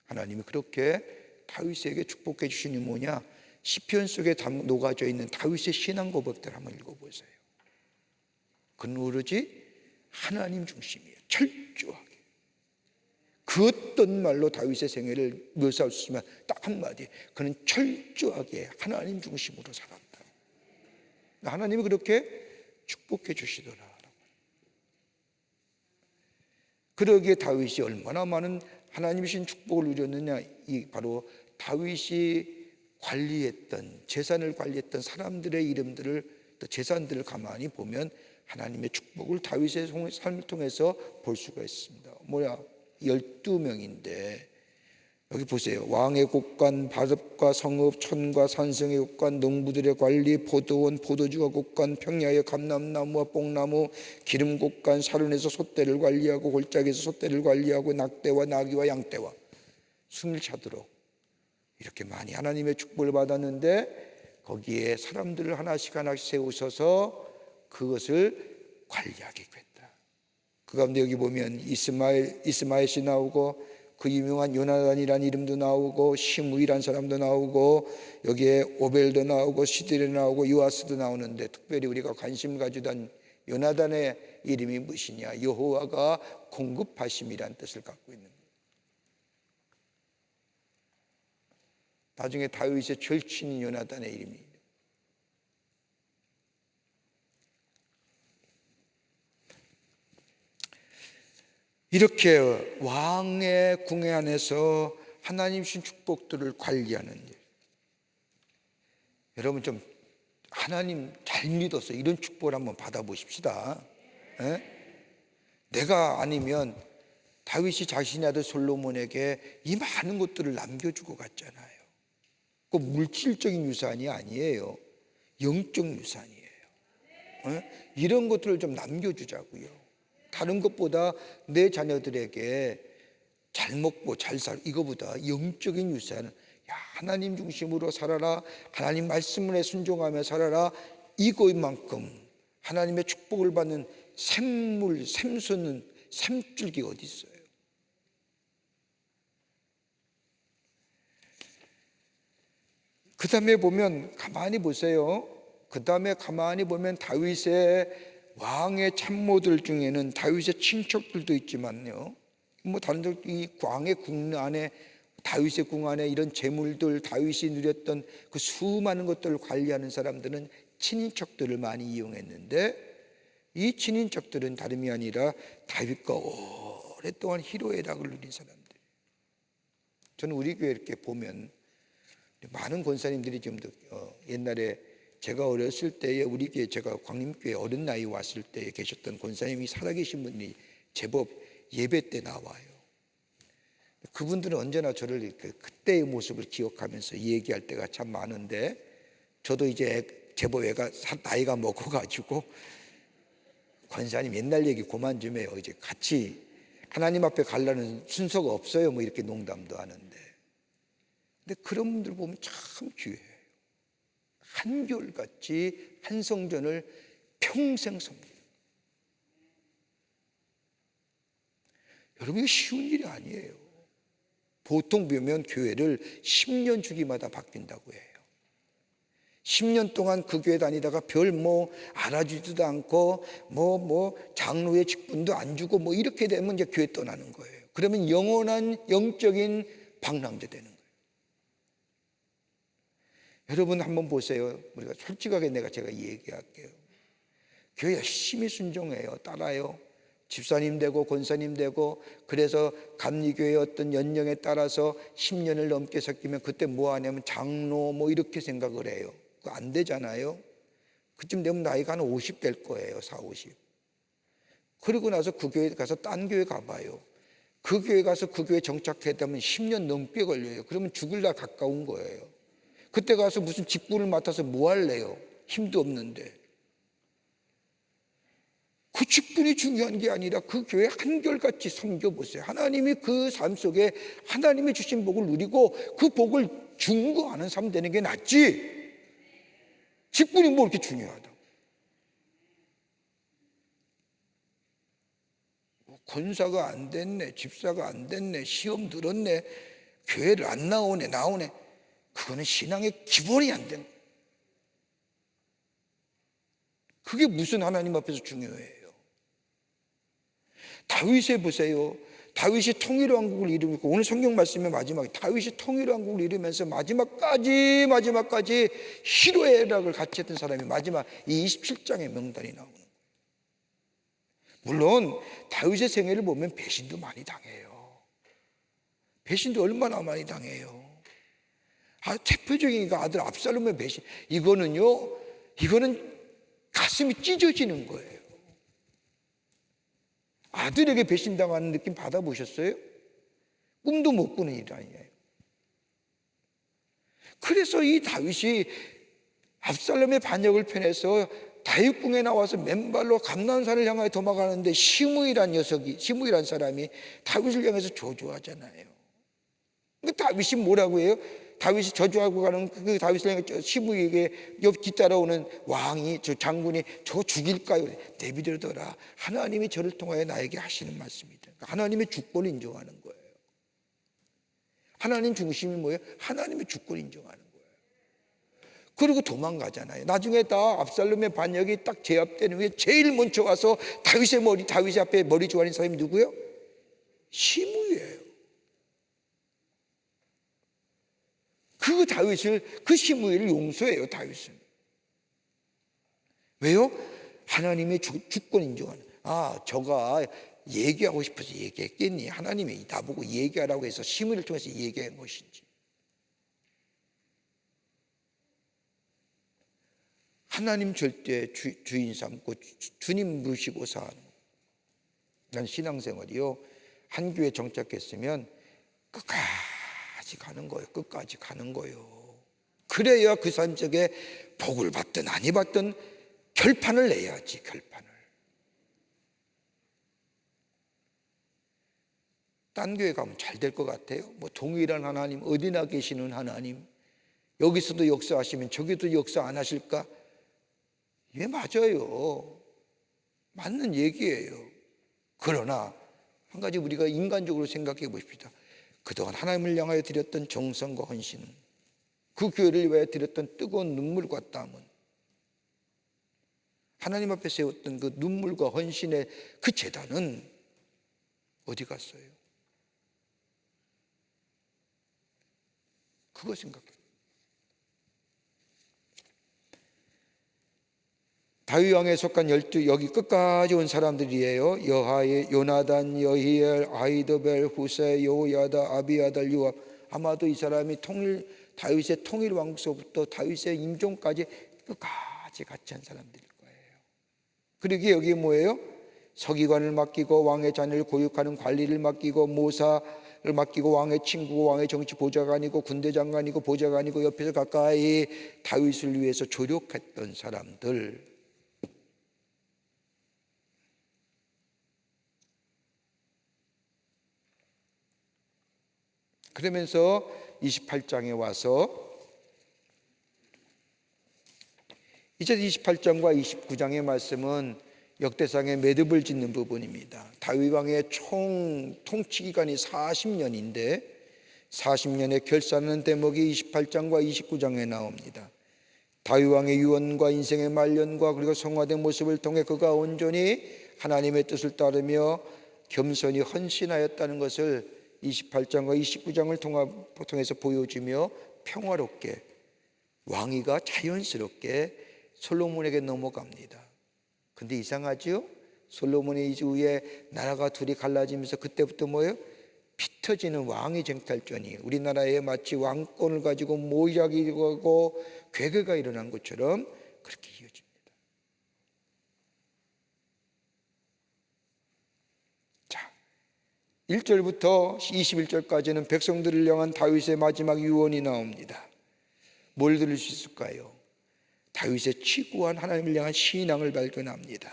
하나님이 그렇게 다윗에게 축복해 주시니 뭐냐? 시편 속에 녹아져 있는 다윗의 신앙 고백들 한번 읽어보세요. 그는 오로지 하나님 중심이에요. 철저하게. 그 어떤 말로 다윗의 생애를 묘사할 수 있으면 딱 한마디, 그는 철저하게 하나님 중심으로 살았다. 하나님이 그렇게 축복해 주시더라. 그러기에 다윗이 얼마나 많은 하나님이신 축복을 누렸느냐. 이 바로 다윗이 관리했던 재산을 관리했던 사람들의 이름들을 또 재산들을 가만히 보면 하나님의 축복을 다윗의 삶을 통해서 볼 수가 있습니다. 12명인데 여기 보세요. 왕의 곳간, 바습과 성읍, 촌과 산성의 곳간, 농부들의 관리, 포도원, 포도주와 곳간, 평야의 감람나무와 뽕나무, 기름 곳간, 사륜에서 솥대를 관리하고 골짜기에서 솥대를 관리하고 낙대와 나귀와 양떼와 숨을 차도록 이렇게 많이 하나님의 축복을 받았는데 거기에 사람들을 하나씩 세우셔서 그것을 관리하게 됐다. 그 가운데 여기 보면 이스마엘이 나오고 그 유명한 요나단이라는 이름도 나오고 시므이라는 사람도 나오고 여기에 오벨도 나오고 시드레 나오고 요아스도 나오는데 특별히 우리가 관심 가지던 요나단의 이름이 무엇이냐? 여호와가 공급하심이란 뜻을 갖고 있는 거예요. 나중에 다윗의 절친인 요나단의 이름입니다. 이렇게 왕의 궁에 안에서 하나님 주신 축복들을 관리하는 일. 여러분 좀 하나님 잘 믿어서 이런 축복을 한번 받아보십시다. 에? 내가 아니면 다윗이 자신의 아들 솔로몬에게 이 많은 것들을 남겨주고 갔잖아요. 그 물질적인 유산이 아니에요. 영적 유산이에요. 에? 이런 것들을 좀 남겨주자고요. 다른 것보다 내 자녀들에게 잘 먹고 잘 살, 이거보다 영적인 유산, 하나님 중심으로 살아라, 하나님 말씀에 순종하며 살아라, 이것만큼 하나님의 축복을 받는 샘물, 샘솟는 샘줄기 어디 있어요? 그 다음에 보면 가만히 보세요. 그 다음에 가만히 보면 다윗의 왕의 참모들 중에는 다윗의 친척들도 있지만요, 뭐 다른 이 왕의 궁 안에, 다윗의 궁 안에 이런 재물들, 다윗이 누렸던 그 수많은 것들을 관리하는 사람들은 친인척들을 많이 이용했는데, 이 친인척들은 다름이 아니라 다윗과 오랫동안 희로애락을 누린 사람들. 저는 우리 교회 이렇게 보면 많은 권사님들이 좀 옛날에 제가 어렸을 때에 우리 교회, 제가 광림교회 어린 나이 왔을 때에 계셨던 권사님이 살아계신 분이 제법 예배 때 나와요. 그분들은 언제나 저를 그때의 모습을 기억하면서 얘기할 때가 참 많은데, 저도 이제 제법 나이가 먹어가지고 권사님 옛날 얘기 그만 좀 해요. 이제 같이 하나님 앞에 가려는 순서가 없어요. 뭐 이렇게 농담도 하는데. 근데 그런 분들 보면 참 귀해요. 한결같이 한 성전을 평생 섬기는. 여러분, 이거 쉬운 일이 아니에요. 보통 보면 교회를 10년 주기마다 바뀐다고 해요. 10년 동안 그 교회 다니다가 별 알아주지도 않고 장로의 직분도 안 주고 이렇게 되면 이제 교회 떠나는 거예요. 그러면 영원한 영적인 방랑자 되는 거예요. 여러분 한번 보세요. 우리가 솔직하게 제가 얘기할게요. 교회 열심히 순종해요. 따라요. 집사님 되고 권사님 되고, 그래서 감리교회 어떤 연령에 따라서 10년을 넘게 섞이면 그때 뭐 하냐면 장로 이렇게 생각을 해요. 그거 안 되잖아요. 그쯤 되면 나이가 한 50 될 거예요. 40, 50. 그리고 나서 그 교회 가서 딴 교회 가봐요. 그 교회 가서 그 교회 정착해야 되면 10년 넘게 걸려요. 그러면 죽을라 가까운 거예요. 그때 가서 무슨 직분을 맡아서 뭐 할래요? 힘도 없는데. 그 직분이 중요한 게 아니라 그 교회 한결같이 섬겨보세요. 하나님이 그 삶 속에 하나님이 주신 복을 누리고 그 복을 증거하는 삶 되는 게 낫지, 직분이 뭐 이렇게 중요하다고. 권사가 안 됐네, 집사가 안 됐네, 시험 들었네, 교회를 안 나오네. 그거는 신앙의 기본이 안 된. 그게 무슨 하나님 앞에서 중요해요. 다윗에 보세요. 다윗이 통일의 왕국을 이루고, 오늘 성경 말씀의 마지막에 다윗이 통일의 왕국을 이루면서 마지막까지 희로애락을 같이 했던 사람이 마지막 이 27장의 명단이 나오는 거예요. 물론 다윗의 생애를 보면 배신도 많이 당해요. 배신도 얼마나 많이 당해요. 대표적인 아들 압살롬의 배신, 이거는 가슴이 찢어지는 거예요. 아들에게 배신당하는 느낌 받아보셨어요? 꿈도 못 꾸는 일 아니에요. 그래서 이 다윗이 압살롬의 반역을 펴내서 다윗궁에 나와서 맨발로 감난산을 향하여 도망가는데 시므이란 사람이 다윗을 향해서 저주하잖아요. 그러니까 다윗이 뭐라고 해요? 다윗이 저주하고 가는 그 다윗을 향해 시므이에게 옆 뒤따라오는 왕이, 저 장군이, 저 죽일까요? 내비두더라. 하나님이 저를 통하여 나에게 하시는 말씀이다. 그러니까 하나님의 주권을 인정하는 거예요. 하나님 중심이 뭐예요? 하나님의 주권 인정하는 거예요. 그리고 도망가잖아요. 나중에 다 압살롬의 반역이 딱 제압되는 후에 제일 먼저 와서 다윗 앞에 머리 조아린 사람이 누구예요? 시므이에요. 그 시므이를 용서해요, 다윗은. 왜요? 하나님의 주권 인정하는. 저가 얘기하고 싶어서 얘기했겠니? 하나님이 나보고 얘기하라고 해서 시므이를 통해서 얘기한 것인지. 하나님 절대 주인 삼고 주님 모시고 사는. 난 신앙생활이요, 한 교회 정착했으면 끝까지 가는 거예요. 끝까지 가는 거예요. 그래야 그 산적에 복을 받든 아니 받든 결판을 내야지. 결판을. 딴 교회 가면 잘 될 것 같아요. 뭐 동일한 하나님, 어디나 계시는 하나님, 여기서도 역사하시면 저기도 역사 안 하실까? 예, 맞아요. 맞는 얘기예요. 그러나 한 가지 우리가 인간적으로 생각해 보십시다. 그동안 하나님을 향하여 드렸던 정성과 헌신은, 그 교회를 위하여 드렸던 뜨거운 눈물과 땀은, 하나님 앞에 세웠던 그 눈물과 헌신의 그 제단은 어디 갔어요? 그거 생각해요. 다윗 왕에 속한 12, 여기 끝까지 온 사람들이에요. 여하의 요나단, 여히엘, 아히도벨, 후세, 여호야다, 아비아달, 요압. 아마도 이 사람이 다윗의 통일 왕서부터 다윗의 임종까지 끝까지 같이 한 사람들일 거예요. 그러기에 여기 뭐예요? 서기관을 맡기고 왕의 자녀를 고육하는 관리를 맡기고 모사를 맡기고 왕의 친구고 왕의 정치 보좌관이고 군대 장관이고 보좌관이고 옆에서 가까이 다윗을 위해서 조력했던 사람들. 그러면서 28장에 와서 이제 28장과 29장의 말씀은 역대상의 매듭을 짓는 부분입니다. 다윗 왕의 총 통치 기간이 40년인데 40년의 결산하는 대목이 28장과 29장에 나옵니다. 다윗 왕의 유언과 인생의 말년과 그리고 성화된 모습을 통해 그가 온전히 하나님의 뜻을 따르며 겸손히 헌신하였다는 것을 28장과 29장을 통해서 보여주며 평화롭게 왕위가 자연스럽게 솔로몬에게 넘어갑니다. 근데 이상하죠? 솔로몬의 이후에 나라가 둘이 갈라지면서 그때부터 뭐예요? 피 터지는 왕위 쟁탈전이 우리나라에 마치 왕권을 가지고 모략이 되고 괴괴가 일어난 것처럼 그렇게 이어집니다. 1절부터 21절까지는 백성들을 향한 다윗의 마지막 유언이 나옵니다. 뭘 들을 수 있을까요? 다윗의 치구한 하나님을 향한 신앙을 발견합니다.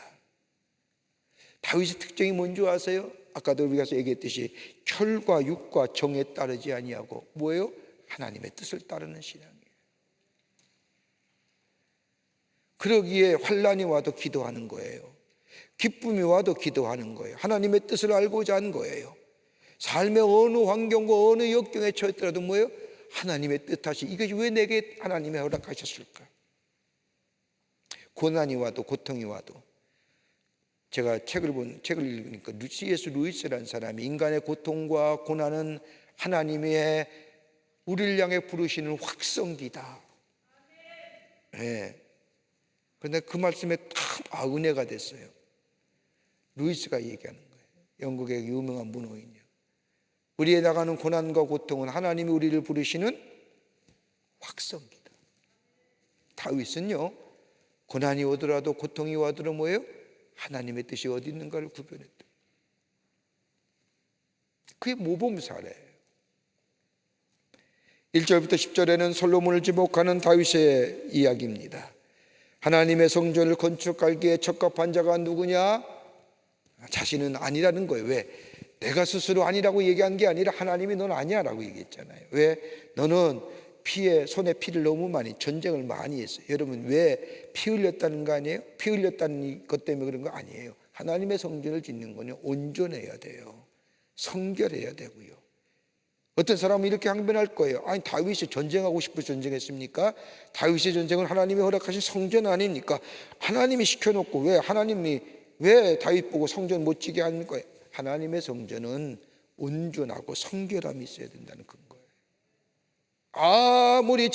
다윗의 특징이 뭔지 아세요? 아까도 우리가 얘기했듯이 혈과 육과 정에 따르지 아니하고 뭐예요? 하나님의 뜻을 따르는 신앙이에요. 그러기에 환난이 와도 기도하는 거예요. 기쁨이 와도 기도하는 거예요. 하나님의 뜻을 알고자 하는 거예요. 삶의 어느 환경과 어느 역경에 처했더라도 뭐예요? 하나님의 뜻하시, 이것이 왜 내게 하나님이 허락하셨을까? 고난이 와도 고통이 와도, 제가 책을 읽으니까 C.S. 루이스라는 사람이 인간의 고통과 고난은 하나님의 우리를 향해 부르시는 확성기다. 네. 그런데 그 말씀에 참 은혜가 됐어요. 루이스가 얘기하는 거예요. 영국의 유명한 문호인이요. 우리에 나가는 고난과 고통은 하나님이 우리를 부르시는 확성기다. 다윗은요, 고난이 오더라도 고통이 와도 뭐예요? 하나님의 뜻이 어디 있는가를 구별했다. 그게 모범 사례예요. 1절부터 10절에는 솔로몬을 지목하는 다윗의 이야기입니다. 하나님의 성전을 건축하기에 적합한 자가 누구냐? 자신은 아니라는 거예요. 왜? 내가 스스로 아니라고 얘기한 게 아니라 하나님이 넌 아니야 라고 얘기했잖아요. 왜? 너는 손에 피를 너무 많이, 전쟁을 많이 했어요. 여러분, 왜 피 흘렸다는 거 아니에요? 피 흘렸다는 것 때문에 그런 거 아니에요. 하나님의 성전을 짓는 거는 온전해야 돼요. 성결해야 되고요. 어떤 사람은 이렇게 항변할 거예요. 아니, 다윗이 전쟁하고 싶어서 전쟁했습니까? 다윗의 전쟁은 하나님이 허락하신 성전 아닙니까? 하나님이 시켜놓고 왜 다윗 보고 성전 못 지게 하는 거예요? 하나님의 성전은 온전하고 성결함이 있어야 된다는 근거예요. 아무리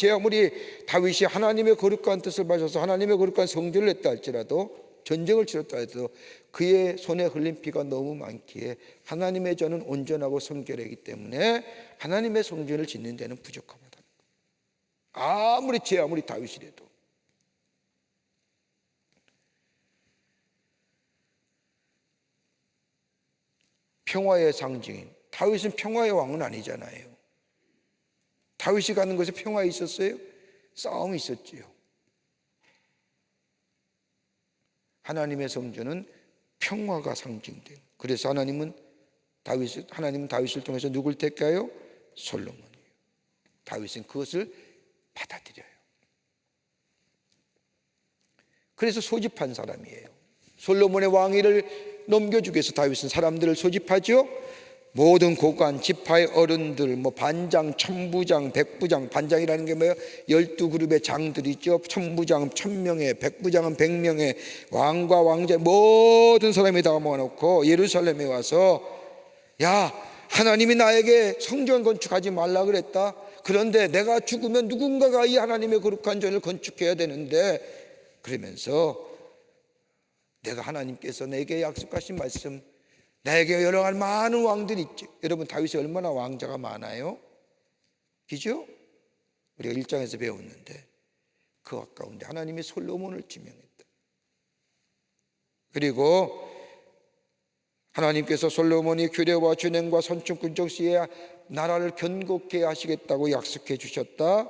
다윗이 하나님의 거룩한 뜻을 마셔서 하나님의 거룩한 성전을 했다 할지라도, 전쟁을 치렀다 해도 그의 손에 흘린 피가 너무 많기에 하나님의 전은 온전하고 성결하기 때문에 하나님의 성전을 짓는 데는 부족하다. 아무리 다윗이라도. 평화의 상징인 다윗은 평화의 왕은 아니잖아요. 다윗이 가는 곳에 평화 있었어요? 싸움이 있었지요. 하나님의 성전은 평화가 상징돼요. 그래서 하나님은 다윗을 통해서 누굴 택해요? 솔로몬이에요. 다윗은 그것을 받아들여요. 그래서 소집한 사람이에요. 솔로몬의 왕위를 넘겨주기 위해서 다윗은 사람들을 소집하죠. 모든 고관, 지파의 어른들, 반장, 천부장, 백부장, 반장이라는 게 뭐예요? 12그룹의 장들이죠. 천부장 1000명에, 백부장은 100명에, 왕과 왕자 모든 사람이 다 모아놓고 예루살렘에 와서, 야, 하나님이 나에게 성전 건축하지 말라 그랬다. 그런데 내가 죽으면 누군가가 이 하나님의 거룩한 전을 건축해야 되는데, 그러면서 내가 하나님께서 내게 약속하신 말씀, 나에게 여러 가지 많은 왕들이 있죠. 여러분, 다윗이 얼마나 왕자가 많아요? 그죠? 우리가 1장에서 배웠는데 그 가운데 하나님이 솔로몬을 지명했다. 그리고 하나님께서 솔로몬이 규례와 준행과 선충 군정 시에 나라를 견고케 하시겠다고 약속해 주셨다.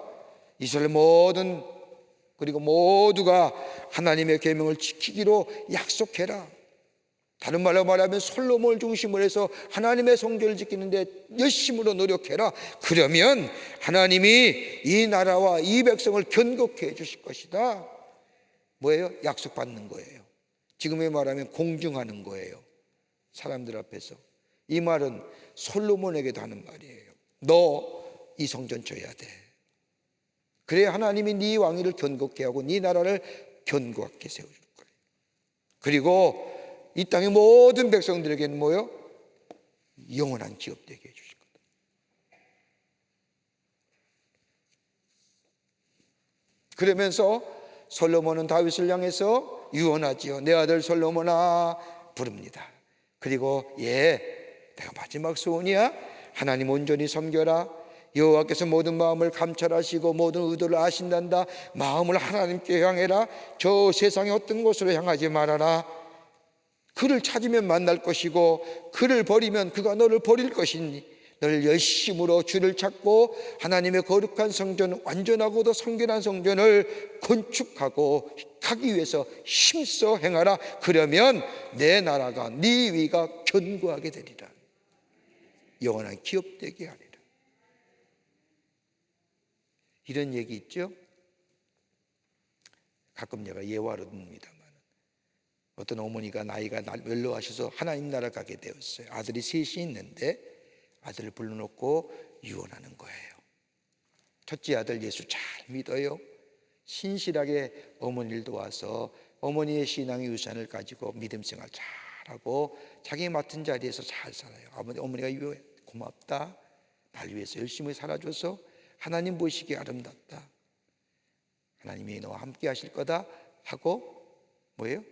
이스라엘 그리고 모두가 하나님의 계명을 지키기로 약속해라. 다른 말로 말하면 솔로몬을 중심으로 해서 하나님의 성전을 지키는데 열심으로 노력해라. 그러면 하나님이 이 나라와 이 백성을 견고케 해주실 것이다. 뭐예요? 약속받는 거예요. 지금의 말하면 공증하는 거예요. 사람들 앞에서. 이 말은 솔로몬에게도 하는 말이에요. 너 이 성전 져야 돼. 그래야 하나님이 네 왕위를 견고케 하고 네 나라를 견고하게 세워줄 거예요. 그리고 이 땅의 모든 백성들에게는 뭐요? 영원한 기업되게 해주실 거다. 그러면서 솔로몬은 다윗을 향해서 유언하지요. 내 아들 솔로몬아 부릅니다. 그리고 내가 마지막 소원이야. 하나님 온전히 섬겨라. 여호와께서 모든 마음을 감찰하시고 모든 의도를 아신단다. 마음을 하나님께 향해라. 저 세상의 어떤 곳으로 향하지 말아라. 그를 찾으면 만날 것이고 그를 버리면 그가 너를 버릴 것이니 너를 열심으로 주를 찾고 하나님의 거룩한 성전, 완전하고도 성결한 성전을 건축하고 하기 위해서 힘써 행하라. 그러면 내 나라가 네 위가 견고하게 되리라. 영원한 기업되게 하리라. 이런 얘기 있죠. 가끔 제가 예화로 듭니다만 어떤 어머니가 나이가 연로하셔서 하나님 나라 가게 되었어요. 아들이 셋이 있는데 아들을 불러놓고 유언하는 거예요. 첫째 아들 예수 잘 믿어요. 신실하게 어머니를 도와서 어머니의 신앙의 유산을 가지고 믿음 생활 잘하고 자기 맡은 자리에서 잘 살아요. 어머니가 유언해. 고맙다. 날 위해서 열심히 살아줘서 하나님 보시기에 아름답다. 하나님이 너와 함께 하실 거다 하고 뭐예요?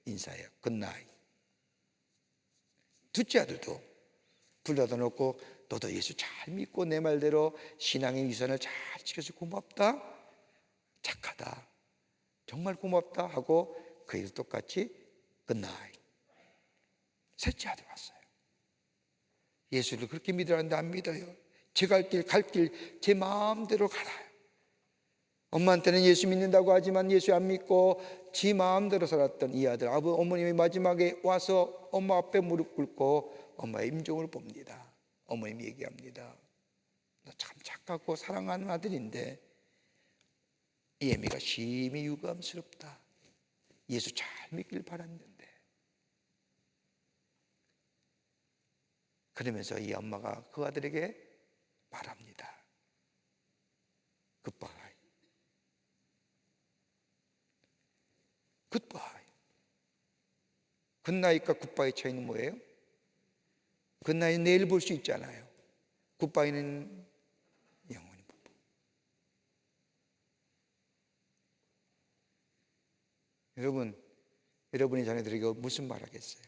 인사해요. 굿나잇. 둘째 아들도 불러다 놓고 너도 예수 잘 믿고 내 말대로 신앙의 유산을 잘 지켜서 고맙다. 착하다. 정말 고맙다 하고 그 일 똑같이 굿나잇. 셋째 아들 왔어요. 예수를 그렇게 믿으라는데 안 믿어요. 제 갈 길 제 마음대로 가라. 엄마한테는 예수 믿는다고 하지만 예수 안 믿고 지 마음대로 살았던 이 아들, 어머님이 마지막에 와서 엄마 앞에 무릎 꿇고 엄마의 임종을 봅니다. 어머님이 얘기합니다. 너 참 착하고 사랑하는 아들인데 이 애미가 심히 유감스럽다. 예수 잘 믿길 바랐는데. 그러면서 이 엄마가 그 아들에게 말합니다. 굿바이. 굿바이. 굿나잇과 굿바이 차이는 뭐예요? 굿나잇 내일 볼 수 있잖아요. 굿바이는 영원히 못 봐. 여러분이 자녀들에게 무슨 말 하겠어요?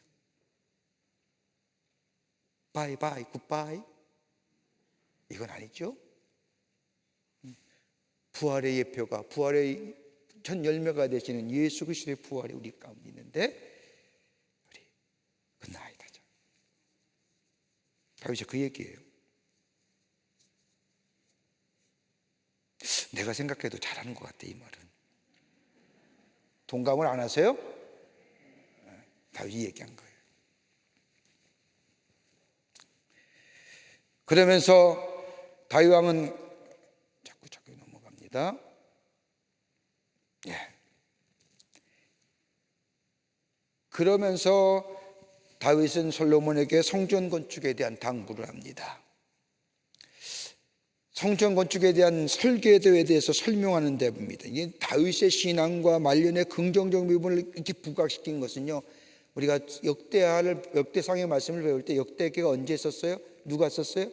바이바이, 굿바이? 이건 아니죠. 부활의 예표가, 부활의 첫 열매가 되시는 예수 그리스도의 부활이 우리 가운데 있는데 우리 굿나잇 하자. 다윗이 그 얘기예요. 내가 생각해도 잘하는 것 같아. 이 말은 동감을 안 하세요? 다윗이 얘기한 거예요. 그러면서 다윗 왕은 자꾸 넘어갑니다. 예. 그러면서 다윗은 솔로몬에게 성전 건축에 대한 당부를 합니다. 성전 건축에 대한 설계도에 대해서 설명하는 대부입니다. 이게 다윗의 신앙과 말년의 긍정적 부분을 이렇게 부각시킨 것은요, 우리가 역대상의 말씀을 배울 때 역대기가 언제 썼어요? 누가 썼어요?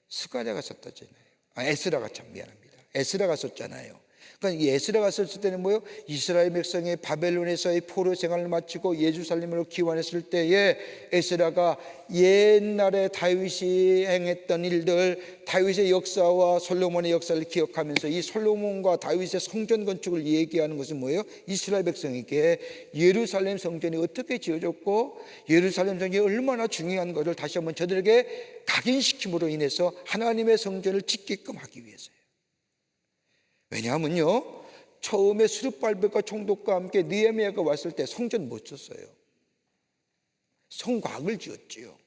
스가랴가 썼다잖아요. 에스라가, 참 미안합니다. 에스라가 썼잖아요. 그러니까 이 에스라가 썼을 때는 뭐예요? 이스라엘 백성이 바벨론에서의 포로 생활을 마치고 예루살렘으로 귀환했을 때에 에스라가 옛날에 다윗이 행했던 일들, 다윗의 역사와 솔로몬의 역사를 기억하면서 이 솔로몬과 다윗의 성전 건축을 얘기하는 것은 뭐예요? 이스라엘 백성에게 예루살렘 성전이 어떻게 지어졌고 예루살렘 성전이 얼마나 중요한 것을 다시 한번 저들에게 각인시킴으로 인해서 하나님의 성전을 짓게끔 하기 위해서요. 왜냐하면요, 처음에 수르발벨과 총독과 함께 느헤미야가 왔을 때 성전 못 졌어요. 성곽을 지었지요.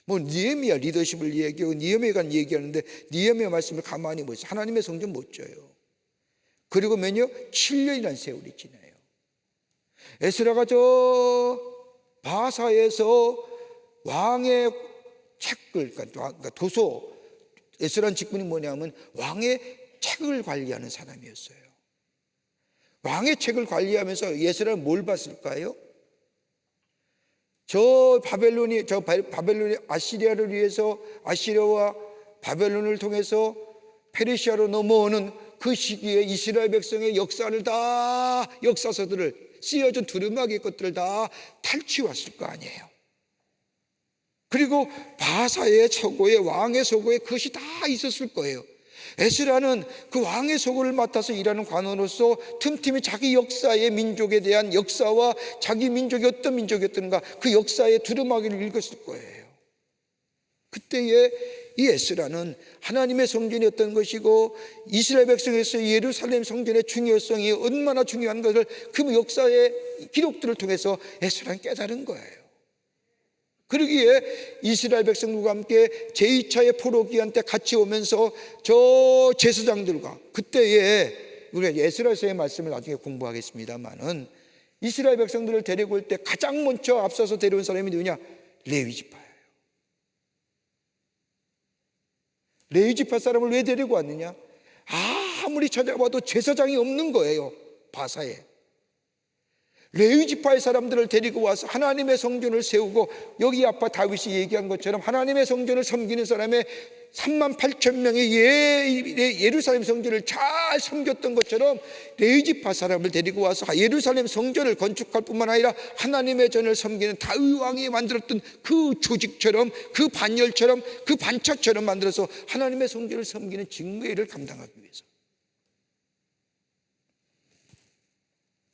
뭐 느헤미야 리더십을 얘기하고 느헤미야가 얘기하는데 느헤미야 말씀을 가만히 보세요. 하나님의 성전 못 져요. 그리고 몇 년? 7년이라는 세월이 지나요. 에스라가 저 바사에서 왕의 책을, 그러니까 도서, 에스라는 직분이 뭐냐면 왕의 책을 관리하는 사람이었어요. 왕의 책을 관리하면서 에스라는 뭘 봤을까요? 저 바벨론이 아시리아를 위해서, 아시리아와 바벨론을 통해서 페르시아로 넘어오는 그 시기에 이스라엘 백성의 역사를 다, 역사서들을 쓰여진 두루마기 것들을 다 탈취해 왔을 거 아니에요. 그리고 바사의 서고에, 왕의 서고에 그것이 다 있었을 거예요. 에스라는 그 왕의 서고를 맡아서 일하는 관원으로서 틈틈이 자기 역사의 민족에 대한 역사와 자기 민족이 어떤 민족이었던가 그 역사의 두루마기를 읽었을 거예요. 그때에 이 에스라는 하나님의 성전이 어떤 것이고 이스라엘 백성에서 예루살렘 성전의 중요성이 얼마나 중요한 것을 그 역사의 기록들을 통해서 에스라는 깨달은 거예요. 그러기에 이스라엘 백성들과 함께 제2차의 포로기한 때 같이 오면서 저 제사장들과, 그때에 우리가 에스라서의 말씀을 나중에 공부하겠습니다만은 이스라엘 백성들을 데리고 올 때 가장 먼저 앞서서 데려온 사람이 누구냐? 레위지파예요. 레위지파 사람을 왜 데리고 왔느냐? 아무리 찾아봐도 제사장이 없는 거예요, 바사에. 레위지파의 사람들을 데리고 와서 하나님의 성전을 세우고, 여기 아까 다윗이 얘기한 것처럼 하나님의 성전을 섬기는 사람의 38,000명의 예루살렘 성전을 잘 섬겼던 것처럼 레위지파 사람을 데리고 와서 예루살렘 성전을 건축할 뿐만 아니라 하나님의 전을 섬기는 다윗 왕이 만들었던 그 조직처럼, 그 반열처럼, 그 반차처럼 만들어서 하나님의 성전을 섬기는 직무를 감당하기 위해서.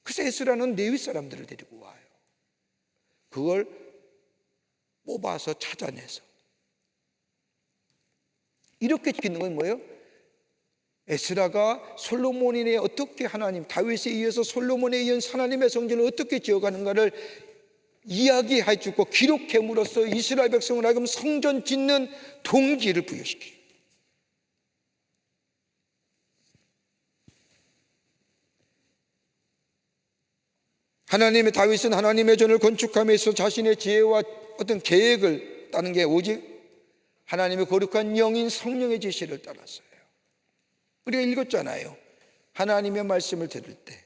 그래서 에스라는 레위 사람들을 데리고 와요. 그걸 뽑아서 찾아내서 이렇게 짓는 건 뭐예요? 에스라가 솔로몬에 어떻게 하나님, 다윗에 이어서 솔로몬에 이은 하나님의 성전을 어떻게 지어가는가를 이야기해 주고 기록함으로써 이스라엘 백성을 하여금 성전 짓는 동기를 부여시키죠. 하나님의 다윗은 하나님의 전을 건축함에 있어 자신의 지혜와 어떤 계획을 따는 게 오직 하나님의 거룩한 영인 성령의 지시를 따랐어요. 우리가 읽었잖아요. 하나님의 말씀을 들을 때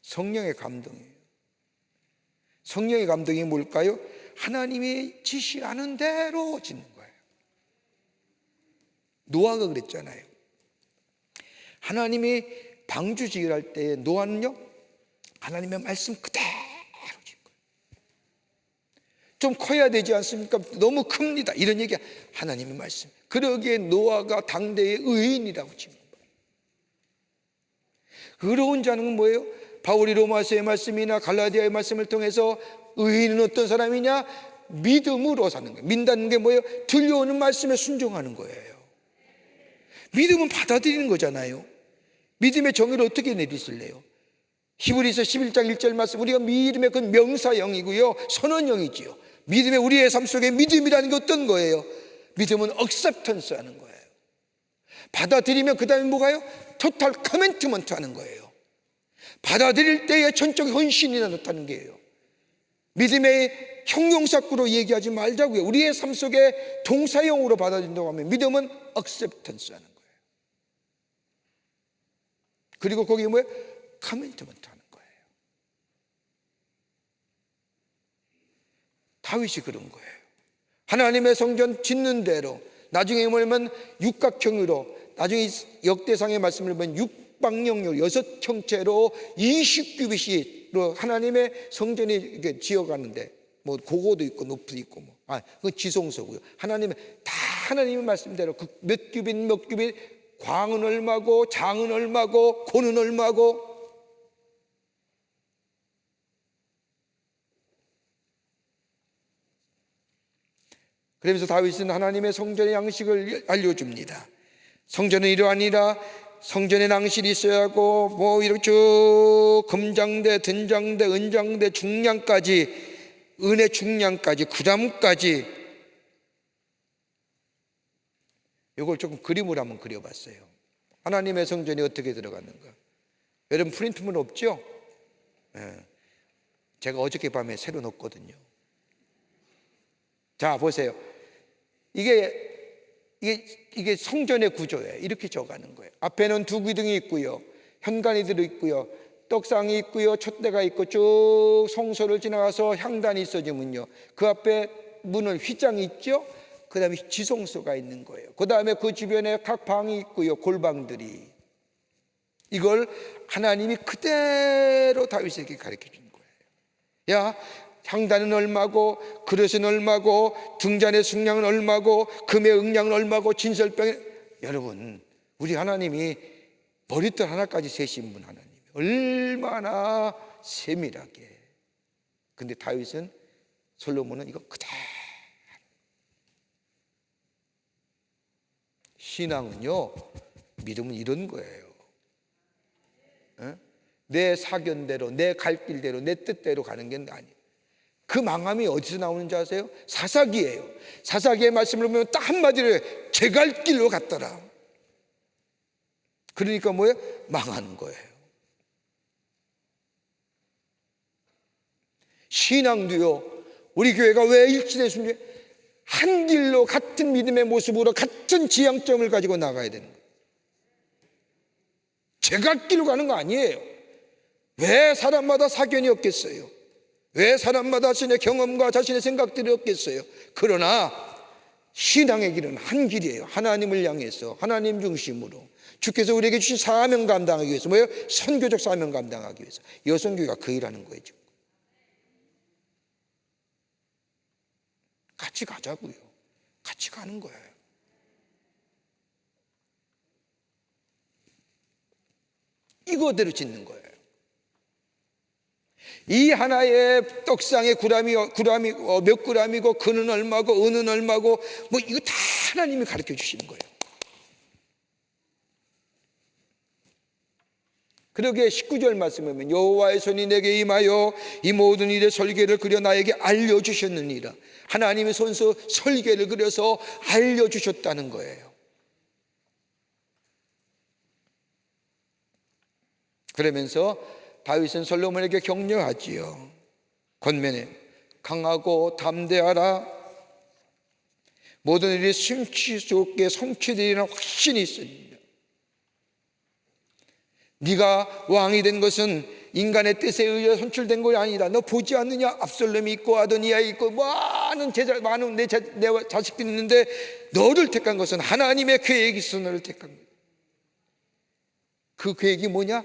성령의 감동이에요. 성령의 감동이 뭘까요? 하나님이 지시하는 대로 짓는 거예요. 노아가 그랬잖아요. 하나님이 방주 지으할 때 노아는요, 하나님의 말씀 그대로 지은 거예요. 좀 커야 되지 않습니까? 너무 큽니다. 이런 얘기, 하나님의 말씀. 그러기에 노아가 당대의 의인이라고 지은 거예요. 의로운 자는 뭐예요? 바울이 로마서의 말씀이나 갈라디아의 말씀을 통해서 의인은 어떤 사람이냐? 믿음으로 사는 거예요. 믿는다는 게 뭐예요? 들려오는 말씀에 순종하는 거예요. 믿음은 받아들이는 거잖아요. 믿음의 정의를 어떻게 내리실래요? 히브리서 11장 1절 말씀, 우리가 믿음의 그 명사형이고요, 선언형이지요. 믿음의 우리의 삶 속에 믿음이라는 게 어떤 거예요? 믿음은 acceptance 하는 거예요. 받아들이면 그 다음에 뭐가요? total commitment 하는 거예요. 받아들일 때에 전적 헌신이 나타나는 게예요. 믿음의 형용사구로 얘기하지 말자고요. 우리의 삶 속에 동사형으로 받아들인다고 하면 믿음은 acceptance 하는 거예요. 그리고 거기에 뭐예요? commitment 하는 거예요. 다윗이 그런 거예요. 하나님의 성전 짓는 대로, 나중에 뭐냐면 육각형으로, 나중에 역대상의 말씀을 보면 육방형으로 6형체로 20규빗으로 하나님의 성전이 이렇게 지어가는데, 뭐 고고도 있고 높이도 있고 뭐, 그건 지성소고요. 하나님의 말씀대로 그 몇 규빗 몇 규빗, 광은 얼마고 장은 얼마고 고는 얼마고. 그러면서 다윗은 하나님의 성전의 양식을 알려줍니다. 성전은 이러하니라. 성전에 낭실이 있어야 하고, 뭐 이렇게 쭉 금장대, 된장대, 은장대, 중량까지, 은의 중량까지, 구담까지. 이걸 조금 그림으로 한번 그려봤어요. 하나님의 성전이 어떻게 들어갔는가. 여러분 프린트물 없죠? 제가 어저께 밤에 새로 넣었거든요. 자, 보세요. 이게 성전의 구조예요. 이렇게 적어가는 거예요. 앞에는 두 기둥이 있고요, 현관이 들어있고요, 떡상이 있고요, 촛대가 있고, 쭉 성소를 지나가서 향단이 있어지면요, 그 앞에 문을 휘장이 있죠. 그 다음에 지성소가 있는 거예요. 그 다음에 그 주변에 각 방이 있고요, 골방들이. 이걸 하나님이 그대로 다윗에게 가르쳐 준 거예요. 야, 향단은 얼마고, 그릇은 얼마고, 등잔의 숙량은 얼마고, 금의 응량은 얼마고, 진설병이. 여러분, 우리 하나님이 머리털 하나까지 세신 분 하나님, 얼마나 세밀하게. 근데 다윗은, 솔로몬은 이거 그대로. 신앙은요, 믿음은 이런 거예요. 내 사견대로, 내 갈 길대로, 내 뜻대로 가는 게 아니에요. 그 망함이 어디서 나오는지 아세요? 사사기예요. 사사기의 말씀을 보면 딱 한마디로 해요. 제 갈 길로 갔더라. 그러니까 뭐예요? 망하는 거예요. 신앙도요, 우리 교회가 왜 일치됐습니까? 한 길로 같은 믿음의 모습으로 같은 지향점을 가지고 나가야 되는 거예요. 제 갈 길로 가는 거 아니에요. 왜 사람마다 사견이 없겠어요? 왜 사람마다 자신의 경험과 자신의 생각들이 없겠어요? 그러나 신앙의 길은 한 길이에요. 하나님을 향해서, 하나님 중심으로. 주께서 우리에게 주신 사명 감당하기 위해서. 뭐예요? 선교적 사명 감당하기 위해서. 여성교회가 그 일하는 거예요. 지금. 같이 가자고요. 같이 가는 거예요. 이거대로 짓는 거예요. 이 하나의 떡상의 구람이 몇 구람이고, 근은 얼마고, 은은 얼마고, 뭐 이거 다 하나님이 가르쳐 주시는 거예요. 그러기에 19절 말씀에 보면 여호와의 손이 내게 임하여 이 모든 일의 설계를 그려 나에게 알려주셨느니라. 하나님의 손수 설계를 그려서 알려주셨다는 거예요. 그러면서 다윗은 솔로몬에게 격려하지요. 권면에 강하고 담대하라. 모든 일이 승치 좋게 성취되리라는 확신이 있습니다. 네가 왕이 된 것은 인간의 뜻에 의해 선출된 것이 아니다. 너 보지 않느냐? 압살롬이 있고 아도니아 있고 많은 내 자식들이 있는데 너를 택한 것은 하나님의 계획이 있어 너를 택한 거야. 그 계획이 뭐냐?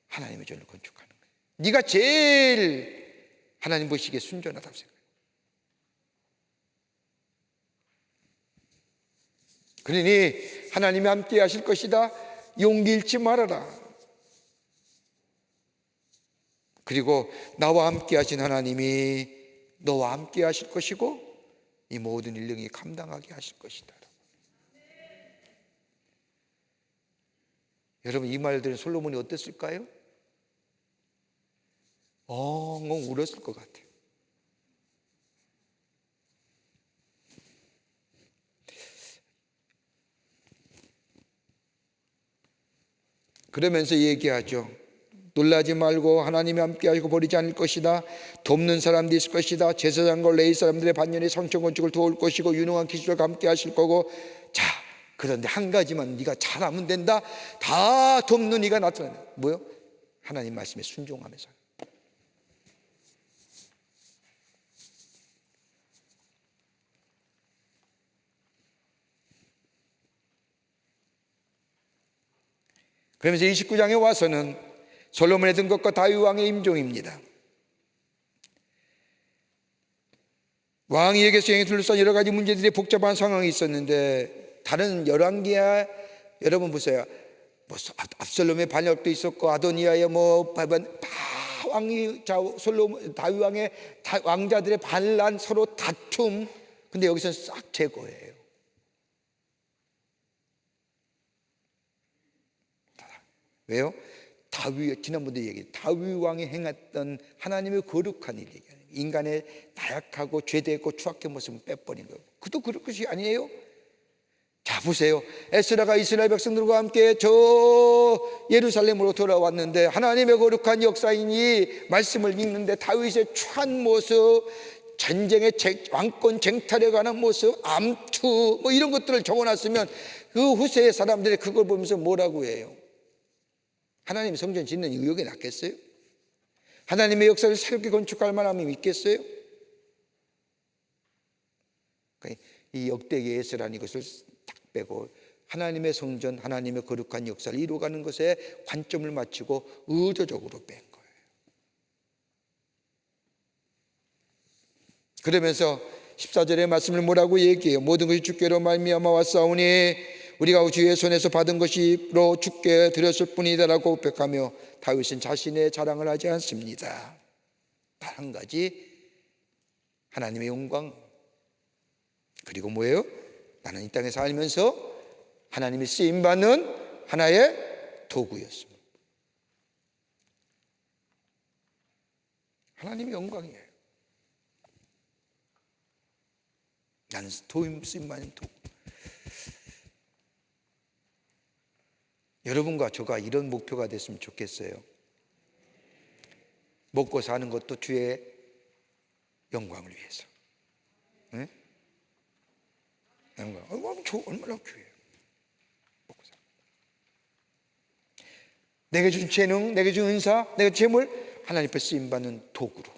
하나님의 전을 건축하는 거야. 네가 제일 하나님 보시기에 순전하다고 생각해. 그러니 하나님이 함께 하실 것이다. 용기 잃지 말아라. 그리고 나와 함께 하신 하나님이 너와 함께 하실 것이고 이 모든 일령이 감당하게 하실 것이다. 여러분, 이 말 들은 솔로몬이 어땠을까요? 엉엉 울었을 것 같아요. 그러면서 얘기하죠. 놀라지 말고 하나님이 함께 하시고 버리지 않을 것이다. 돕는 사람도 있을 것이다. 제사장과 레위 사람들의 반면에 성전 건축을 도울 것이고 유능한 기술과 함께 하실 거고. 자, 그런데 한 가지만 네가 잘하면 된다. 다 돕는 이가 나타나는 뭐요? 하나님 말씀에 순종하면서. 그러면서 29장에 와서는 솔로몬의 든 것과 다윗 왕의 임종입니다. 왕위에게 수행에 둘러싼 여러 가지 문제들이 복잡한 상황이 있었는데 다른 열왕기야 여러분 보세요. 뭐 압살롬의 반역도 있었고 아도니아의 다 왕이 솔로몬 다윗 왕의 왕자들의 반란 서로 다툼. 근데 여기서는 싹 제거예요. 왜요? 지난번에 얘기했죠. 다윗 왕이 행했던 하나님의 거룩한 일 얘기하는 거예요. 인간의 나약하고 죄되고 추악한 모습을 빼버린 거예요. 그것도 그럴 것이 아니에요. 자, 보세요. 에스라가 이스라엘 백성들과 함께 저 예루살렘으로 돌아왔는데 하나님의 거룩한 역사이니 말씀을 읽는데 다윗의 추한 모습, 전쟁의 왕권 쟁탈에 관한 모습, 암투 뭐 이런 것들을 적어놨으면 그 후세의 사람들이 그걸 보면서 뭐라고 해요? 하나님이 성전 짓는 의욕이 낫겠어요? 하나님의 역사를 새롭게 건축할 만하면 있겠어요? 이 역대기의 예서라는 것을 딱 빼고 하나님의 성전, 하나님의 거룩한 역사를 이루어가는 것에 관점을 맞추고 의도적으로 뺀 거예요. 그러면서 14절의 말씀을 뭐라고 얘기해요? 모든 것이 주께로 말미암아 왔사오니 우리가 주의 손에서 받은 것이로 주께 드렸을 뿐이다라고 고백하며 다윗은 자신의 자랑을 하지 않습니다. 단 한 가지, 하나님의 영광. 그리고 뭐예요? 나는 이 땅에 살면서 하나님이 쓰임받는 하나의 도구였습니다. 하나님의 영광이에요. 나는 쓰임받는 도구. 여러분과 저가 이런 목표가 됐으면 좋겠어요. 먹고 사는 것도 주의 영광을 위해서. 네? 영광. 얼마나 귀해요. 먹고 사. 내게 준 재능, 내게 준 은사, 내게 재물, 하나님 앞에 쓰임받는 도구로.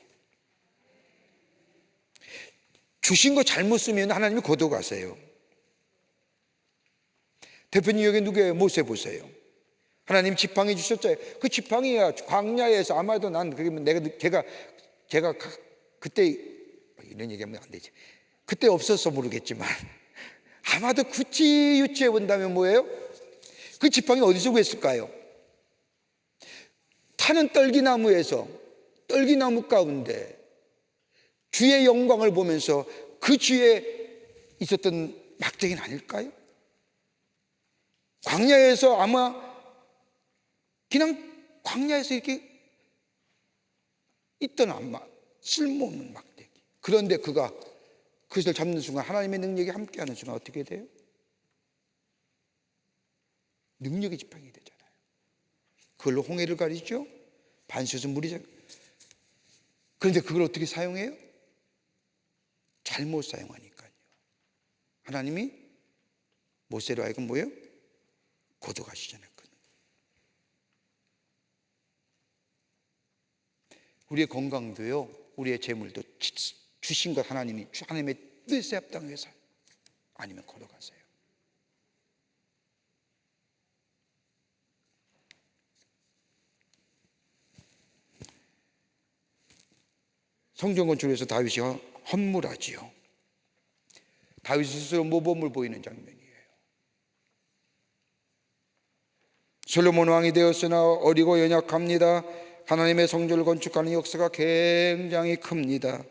주신 거 잘못 쓰면 하나님이 거둬가세요. 대표님 여기 누구예요? 모세 보세요. 하나님 지팡이 주셨잖아요. 그 지팡이가 광야에서 아마도 제가 그때 이런 얘기하면 안 되지. 그때 없어서 모르겠지만 아마도 굳이 유추해 본다면 뭐예요? 그 지팡이 어디서 구했을까요? 타는 떨기나무에서 떨기나무 가운데 주의 영광을 보면서 그 주에 있었던 막대기는 아닐까요? 광야에서 아마 그냥 광야에서 이렇게 있던 아마 쓸모없는 막대기. 그런데 그가 그것을 잡는 순간 하나님의 능력이 함께하는 순간 어떻게 돼요? 능력의 지팡이 되잖아요. 그걸로 홍해를 가리죠. 반수은 물이잖아요. 그런데 그걸 어떻게 사용해요? 잘못 사용하니까요. 하나님이 모세로 하여금 뭐예요? 고독하시잖아요. 우리의 건강도요, 우리의 재물도 주신 것 하나님이 하나님의 뜻에 합당해서 아니면 걸어가세요. 성전 건축에서 다윗이 헌물하지요. 다윗 스스로 모범을 보이는 장면이에요. 솔로몬 왕이 되었으나 어리고 연약합니다. 하나님의 성전을 건축하는 역사가 굉장히 큽니다.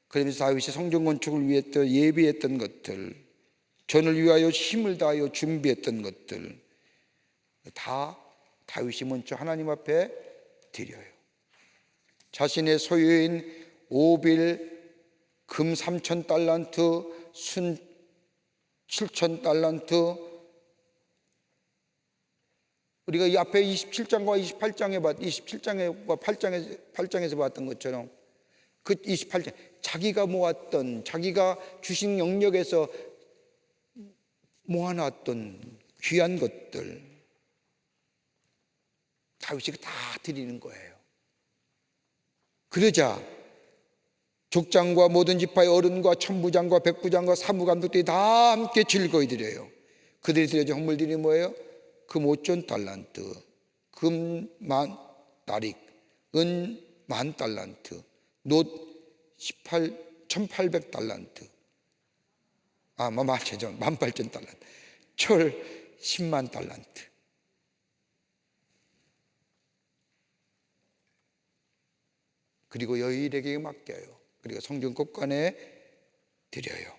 그러면서 다윗이 성전 건축을 위해 예비했던 것들, 전을 위하여 힘을 다하여 준비했던 것들 다 다윗이 먼저 하나님 앞에 드려요. 자신의 소유인 오빌 금 3,000달란트, 순 7,000달란트, 우리가 이 앞에 27장과 8장에서 봤던 것처럼 그 28장 자기가 모았던, 자기가 주신 영역에서 모아놨던 귀한 것들 다윗이 다 드리는 거예요. 그러자 족장과 모든 지파의 어른과 천부장과 백부장과 사무감독들이 다 함께 즐거이 드려요. 그들이 드려진 헌물들이 뭐예요? 금 5,000달란트, 금 10,000다릭, 은 10,000달란트, 놋 1,800달란트, 18,000달란트, 철 100,000달란트. 그리고 여일에게 맡겨요. 그리고 성전 곳간에 드려요.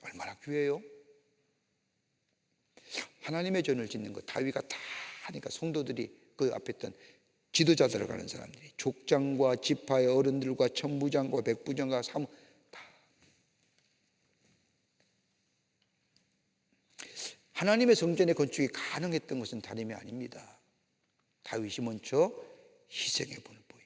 얼마나 귀해요? 하나님의 전을 짓는 것 다윗가 다 하니까 성도들이 그 앞에 있던 지도자들 가는 사람들이 족장과 지파의 어른들과 천부장과 백부장과 사무 다 하나님의 성전의 건축이 가능했던 것은 다름이 아닙니다. 다윗이 먼저 희생의 본을 보인 거예요.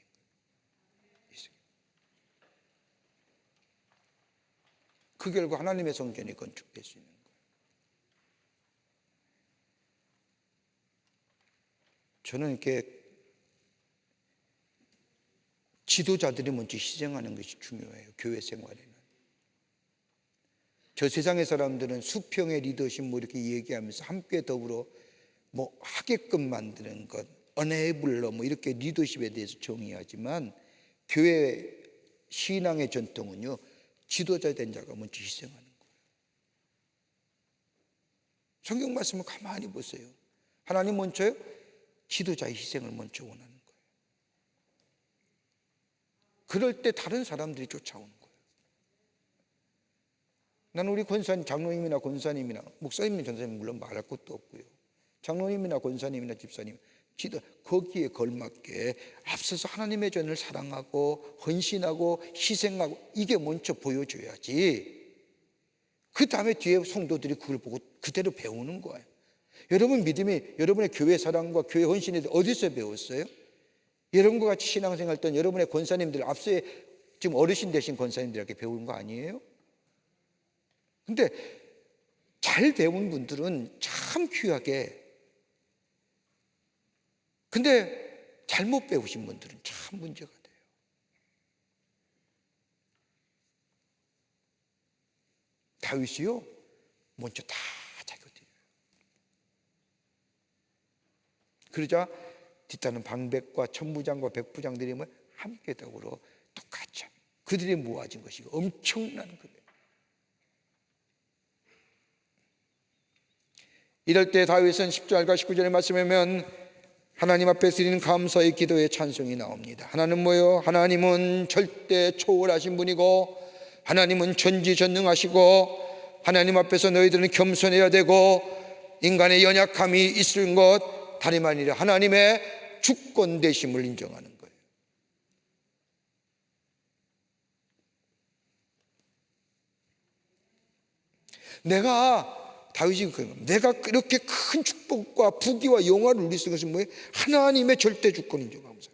그 결과 하나님의 성전이 건축될 수 있는 거예요. 저는 이렇게 지도자들이 먼저 희생하는 것이 중요해요. 교회 생활에는. 저 세상의 사람들은 수평의 리더십 뭐 이렇게 얘기하면서 함께 더불어 뭐 하게끔 만드는 것, 어네이블러 뭐 이렇게 리더십에 대해서 정의하지만 교회 신앙의 전통은요, 지도자 된 자가 먼저 희생하는 거예요. 성경 말씀을 가만히 보세요. 하나님 먼저요, 지도자의 희생을 먼저 원하는 거예요. 그럴 때 다른 사람들이 쫓아오는 거예요. 나는 우리 권사님, 장로님이나 권사님이나 목사님이나 전사님 물론 말할 것도 없고요. 장로님이나 권사님이나 집사님 거기에 걸맞게 앞서서 하나님의 전을 사랑하고 헌신하고 희생하고 이게 먼저 보여줘야지 그 다음에 뒤에 성도들이 그걸 보고 그대로 배우는 거예요. 여러분 믿음이 여러분의 교회 사랑과 교회 헌신에 어디서 배웠어요? 여러분과 같이 신앙생활 때 여러분의 권사님들 앞서에 지금 어르신 되신 권사님들에게 배운 거 아니에요? 근데 잘 배운 분들은 참 귀하게, 근데 잘못 배우신 분들은 참 문제가 돼요. 다윗이요 먼저 다 자기가 드려요. 그러자 뒤따르는 방백과 천부장과 백부장들이 함께 더불어 똑같이 그들이 모아진 것이 엄청난 거예요. 이럴 때 다윗은 10절과 19절의 말씀에 보면 하나님 앞에 드리는 감사의 기도의 찬송이 나옵니다. 하나는 뭐요? 하나님은 절대 초월하신 분이고 하나님은 전지전능하시고 하나님 앞에서 너희들은 겸손해야 되고 인간의 연약함이 있을 것 다름 아니라 하나님의 주권 되심을 인정하는 거예요. 다윗이 내가 이렇게 큰 축복과 부귀와 영화를 누릴 수 있는 것은 뭐예요? 하나님의 절대 주권 인정하면서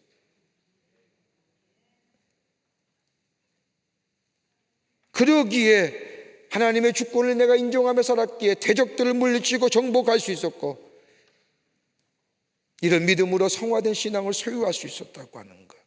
그러기에 하나님의 주권을 내가 인정하며 살았기에 대적들을 물리치고 정복할 수 있었고, 이런 믿음으로 성화된 신앙을 소유할 수 있었다고 하는 것.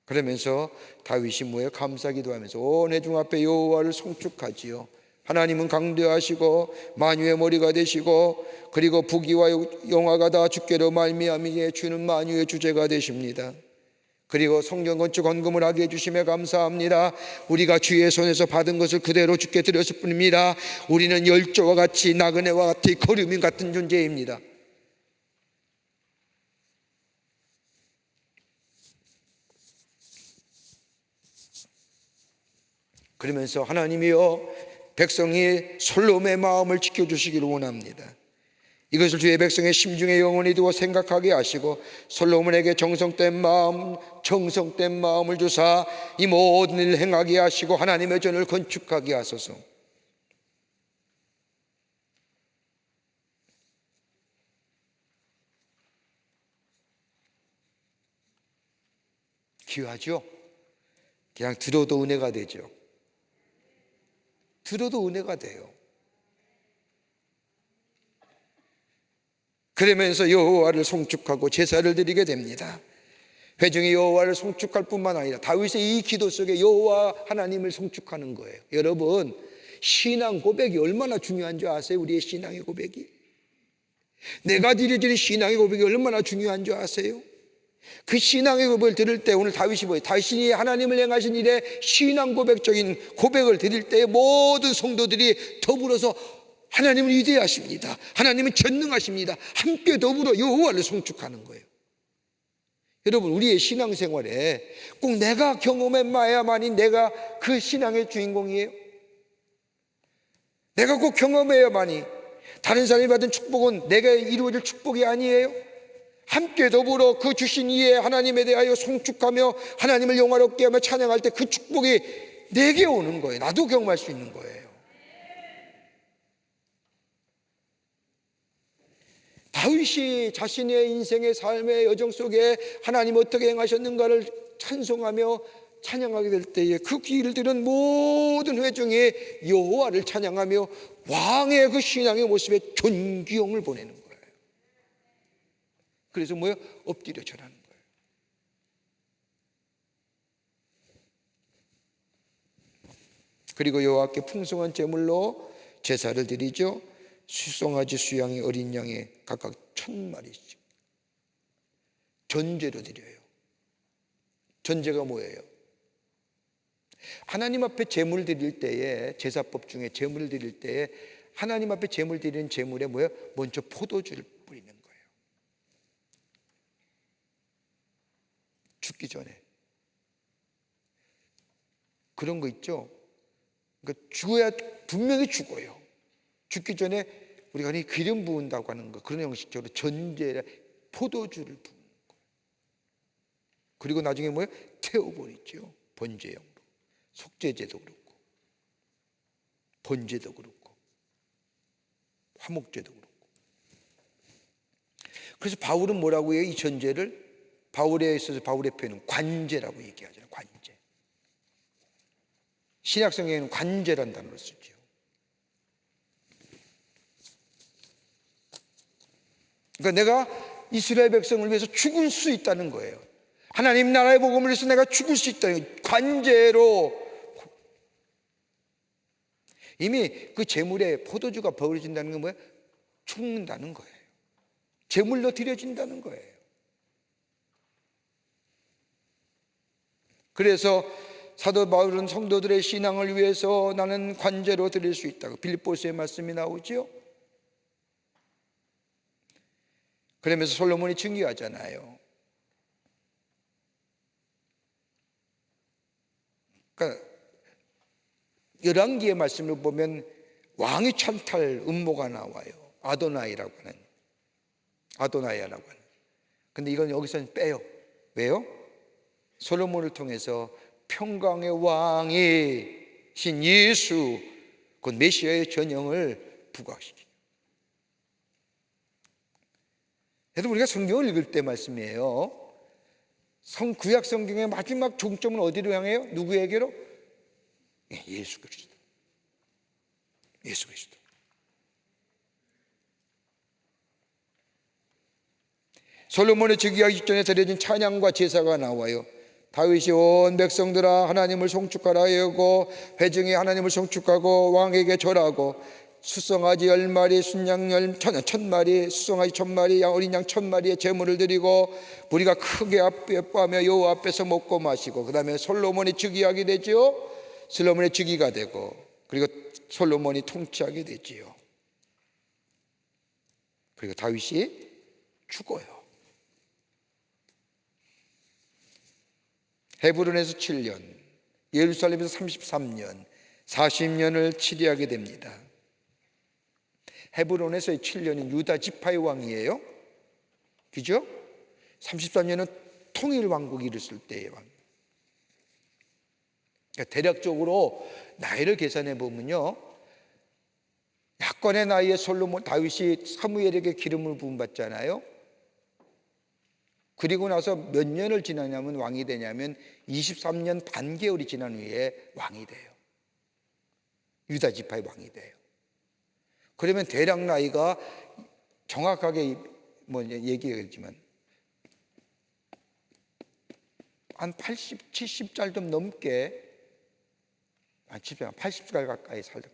그러면서 다윗이 뭐예요? 감사기도하면서 내 중 앞에 여호와를 송축하지요. 하나님은 강대하시고 만유의 머리가 되시고, 그리고 부귀와 영화가 다 주께로 말미암이에 주는 만유의 주제가 되십니다. 그리고 성전 건축 헌금을 하게 해주심에 감사합니다. 우리가 주의 손에서 받은 것을 그대로 주께 드렸을 뿐입니다. 우리는 열조와 같이 나그네와 같이 거류민 같은 존재입니다. 그러면서 하나님이여, 백성이 솔로몬의 마음을 지켜주시기를 원합니다. 이것을 주의 백성의 심중에 영원히 두어 생각하게 하시고, 솔로몬에게 정성된 마음을 주사 이 모든 일을 행하게 하시고 하나님의 전을 건축하게 하소서. 귀하죠? 그냥 들어도 은혜가 되죠. 들어도 은혜가 돼요. 그러면서 여호와를 송축하고 제사를 드리게 됩니다. 회중이 여호와를 송축할 뿐만 아니라 다윗의 이 기도 속에 여호와 하나님을 송축하는 거예요. 여러분, 신앙 고백이 얼마나 중요한 줄 아세요? 우리의 신앙의 고백이, 내가 드려지는 신앙의 고백이 얼마나 중요한 줄 아세요? 그 신앙의 고백을 들을 때, 오늘 다윗이 뭐예요? 다윗이 하나님을 행하신 일에 신앙 고백적인 고백을 드릴 때 모든 성도들이 더불어서 하나님은 위대하십니다, 하나님은 전능하십니다, 함께 더불어 여호와를 송축하는 거예요. 여러분, 우리의 신앙생활에 꼭 내가 경험해야만이 내가 그 신앙의 주인공이에요? 내가 꼭 경험해야만이 다른 사람이 받은 축복은 내가 이루어질 축복이 아니에요? 함께 더불어 그 주신 이에 하나님에 대하여 송축하며 하나님을 영화롭게 하며 찬양할 때 그 축복이 내게 오는 거예요. 나도 경험할 수 있는 거예요. 다윗이 자신의 인생의 삶의 여정 속에 하나님 어떻게 행하셨는가를 찬송하며 찬양하게 될 때에 그 귀를 들은 모든 회중이 여호와를 찬양하며 왕의 그 신앙의 모습에 존귀용을 보내는 거예요. 그래서 뭐예요? 엎드려 절하는 거예요. 그리고 여호와께 풍성한 제물로 제사를 드리죠. 수송아지, 수양이, 어린 양이 각각 1000마리씩 전제로 드려요. 전제가 뭐예요? 하나님 앞에 제물 드릴 때에, 제사법 중에 제물을 드릴 때에 하나님 앞에 제물 드리는 제물에 뭐예요? 먼저 포도주를 뿌리는 거예요. 죽기 전에. 그런 거 있죠? 그러니까 죽어야, 분명히 죽어요. 죽기 전에 우리가 기름 부은다고 하는 거, 그런 형식적으로 전제에 포도주를 부은 거예요. 그리고 나중에 뭐예요? 태워버리죠. 번제용으로. 속죄제도 그렇고 번제도 그렇고 화목제도 그렇고. 그래서 바울은 뭐라고 해요? 이 전제를 바울에 있어서 바울의 표현은 관제라고 얘기하잖아요. 관제. 신약성경에는 관제라는 단어를 쓰죠. 그러니까 내가 이스라엘 백성을 위해서 죽을 수 있다는 거예요. 하나님 나라의 복음을 위해서 내가 죽을 수 있다는 관제로. 이미 그 제물에 포도주가 버려진다는 건 뭐예요? 죽는다는 거예요. 제물로 드려진다는 거예요. 그래서 사도 바울은 성도들의 신앙을 위해서 나는 관제로 드릴 수 있다고 빌립보서의 말씀이 나오죠. 그러면서 솔로몬이 증거하잖아요. 그러니까 열왕기의 말씀을 보면 왕이 찬탈 음모가 나와요. 아도나이라고 하는. 근데 이건 여기서는 빼요. 왜요? 솔로몬을 통해서 평강의 왕이신 예수, 곧 메시아의 전형을 부각시키죠. 그래서 우리가 성경을 읽을 때 말씀이에요. 구약 성경의 마지막 종점은 어디로 향해요? 누구에게로? 예수 그리스도. 예수 그리스도. 솔로몬의 즉위하기 직전에 드려진 찬양과 제사가 나와요. 다윗이 온 백성들아 하나님을 송축하라 하고 회중이 하나님을 송축하고 왕에게 절하고 수송아지 10마리 순양 1000마리 수송아지 1000마리 어린 양 1000마리의 제물을 드리고 우리가 크게 아뢰며 여호와 앞에서 먹고 마시고 그 다음에 솔로몬이 즉위하게 되죠. 솔로몬의 즉위가 되고 그리고 솔로몬이 통치하게 되지요. 그리고 다윗이 죽어요. 헤브론에서 7년, 예루살렘에서 33년, 40년을 치리하게 됩니다. 헤브론에서의 7년은 유다 지파의 왕이에요. 그죠? 33년은 통일 왕국이 이뤘을 때의 왕. 그러니까 대략적으로 나이를 계산해 보면요, 약관의 나이에 솔로몬 다윗이 사무엘에게 기름을 부음 받잖아요. 그리고 나서 몇 년을 지나냐면 왕이 되냐면 23년 반개월이 지난 후에 왕이 돼요. 유다 지파의 왕이 돼요. 그러면 대략 나이가 정확하게 얘기하겠지만 한 80, 70살 좀 넘게 80살 가까이 살다.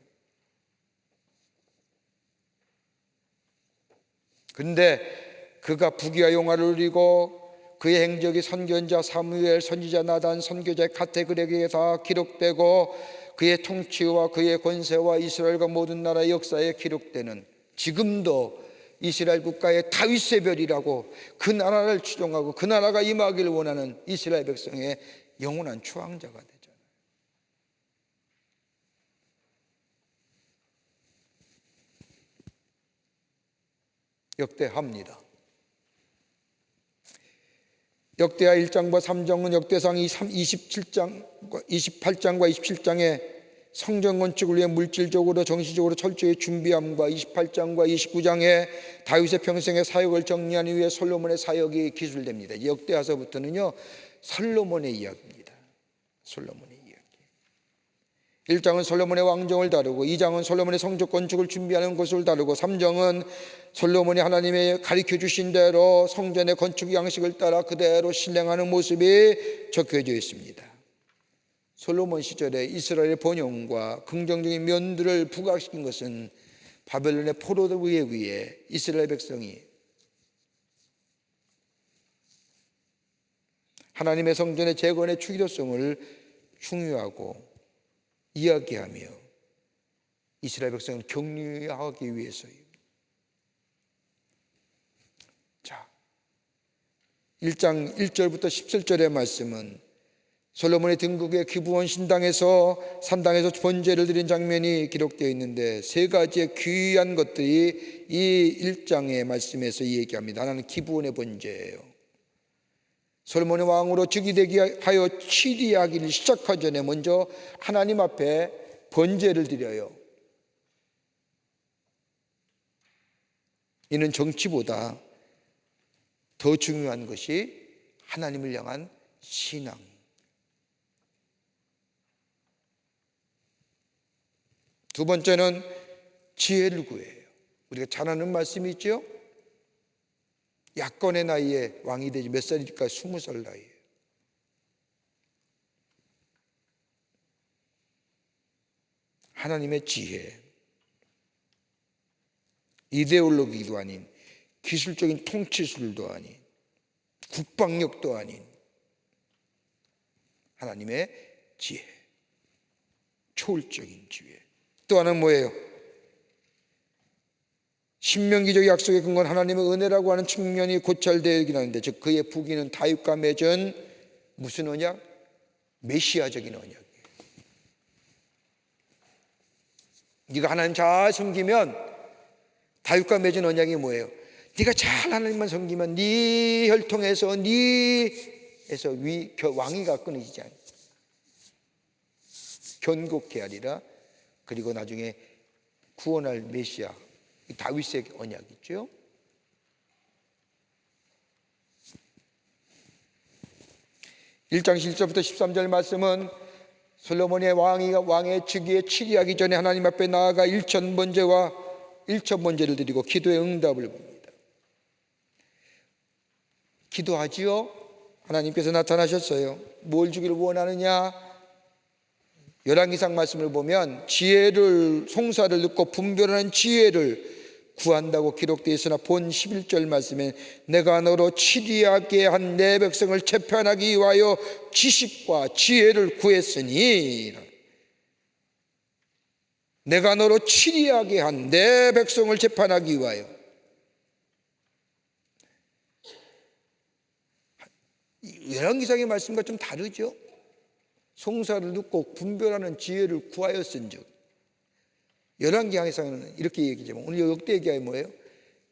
근데 그가 부귀와 영화를 누리고 그의 행적이 선견자 사무엘, 선지자 나단, 선교자 가테글에게 다 기록되고 그의 통치와 그의 권세와 이스라엘과 모든 나라의 역사에 기록되는, 지금도 이스라엘 국가의 다윗의 별이라고 그 나라를 추종하고 그 나라가 임하기를 원하는 이스라엘 백성의 영원한 추앙자가 되잖아요. 역대합니다. 역대하 1장과 3장은 역대상 28장과 27장의 성전 건축을 위해 물질적으로 정신적으로 철저히 준비함과 28장과 29장의 다윗의 평생의 사역을 정리하기 위해 솔로몬의 사역이 기술됩니다. 역대하서부터는요 솔로몬의 이야기입니다. 솔로몬의 이야기. 1장은 솔로몬의 왕정을 다루고 2장은 솔로몬의 성전 건축을 준비하는 것을 다루고 3장은 솔로몬이 하나님의 가르쳐 주신 대로 성전의 건축 양식을 따라 그대로 실행하는 모습이 적혀져 있습니다. 솔로몬 시절에 이스라엘의 번영과 긍정적인 면들을 부각시킨 것은 바벨론의 포로에 의해 이스라엘 백성이 하나님의 성전의 재건의 중요성을 중요하고 이야기하며 이스라엘 백성을 격려하기 위해서입니다. 자, 1장 1절부터 17절의 말씀은 솔로몬의 등극의 기브온 산당에서 번제를 드린 장면이 기록되어 있는데 세 가지의 귀한 것들이 이 1장의 말씀에서 얘기합니다. 하나는 기브온의 번제예요. 솔로몬의 왕으로 즉위되기 하여 치리하기를 시작하기 전에 먼저 하나님 앞에 번제를 드려요. 이는 정치보다 더 중요한 것이 하나님을 향한 신앙. 두 번째는 지혜를 구해요. 우리가 잘 아는 말씀이 있죠? 약건의 나이에 왕이 되지 몇 살일까? 20살 나이에. 하나님의 지혜, 이데올로기도 아닌 기술적인 통치술도 아닌 국방력도 아닌 하나님의 지혜, 초월적인 지혜. 또 하나는 뭐예요? 신명기적 약속의 근거는 하나님의 은혜라고 하는 측면이 고찰되긴 하는데, 즉 그의 부귀는 다윗과 맺은 무슨 언약? 메시아적인 언약이에요. 네가 하나님 잘 섬기면, 다윗과 맺은 언약이 뭐예요? 네가 잘 하나님만 섬기면 네 혈통에서 왕위가 끊어지지 않아요. 견고케 하리라. 그리고 나중에 구원할 메시아, 다윗의 언약이죠. 1장 1절부터 13절 말씀은 솔로몬의 왕의 즉위에 치리하기 전에 하나님 앞에 나아가 일천번제를 드리고 기도의 응답을 봅니다. 기도하지요. 하나님께서 나타나셨어요. 뭘 주기를 원하느냐? 열왕기상 말씀을 보면 지혜를, 송사를 듣고 분별하는 지혜를 구한다고 기록되어 있으나 본 11절 말씀에 내가 너로 치리하게 한 내 백성을 재판하기 위하여 지식과 지혜를 구했으니, 내가 너로 치리하게 한 내 백성을 재판하기 위하여. 열왕기상의 말씀과 좀 다르죠. 송사를 듣고 분별하는 지혜를 구하였은즉, 열왕기상에서는 이렇게 얘기하지만 오늘 역대 얘기가 뭐예요?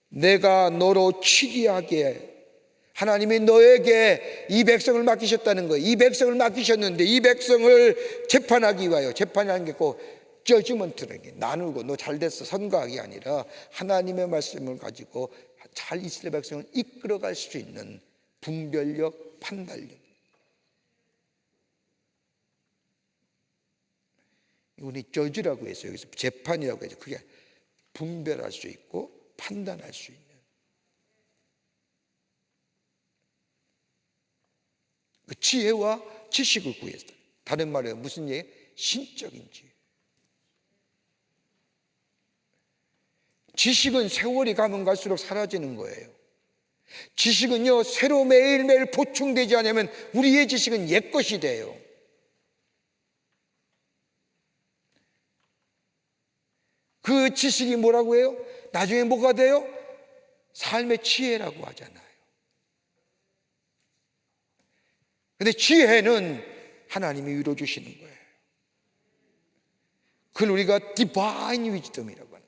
내가 너로 치리하게, 하나님이 너에게 이 백성을 맡기셨다는 거예요. 이 백성을 맡기셨는데 이 백성을 재판하기 위하여, 재판이라는 게 꼭 저지먼트라는 게 나누고 너 잘됐어 선거하기 아니라 하나님의 말씀을 가지고 잘 이스라엘 백성을 이끌어갈 수 있는 분별력, 판단력. 우리 저지라고 해서 여기서 재판이라고 해서 그게 분별할 수 있고 판단할 수 있는 그 지혜와 지식을 구했어요. 다른 말로 무슨 얘기? 신적인 지혜. 지식은 세월이 가면 갈수록 사라지는 거예요. 지식은요, 새로 매일매일 보충되지 않으면 우리의 지식은 옛것이 돼요. 그 지식이 뭐라고 해요? 나중에 뭐가 돼요? 삶의 지혜라고 하잖아요. 근데 지혜는 하나님이 위로 주시는 거예요. 그걸 우리가 디바인 위즈덤이라고 하는 거예요.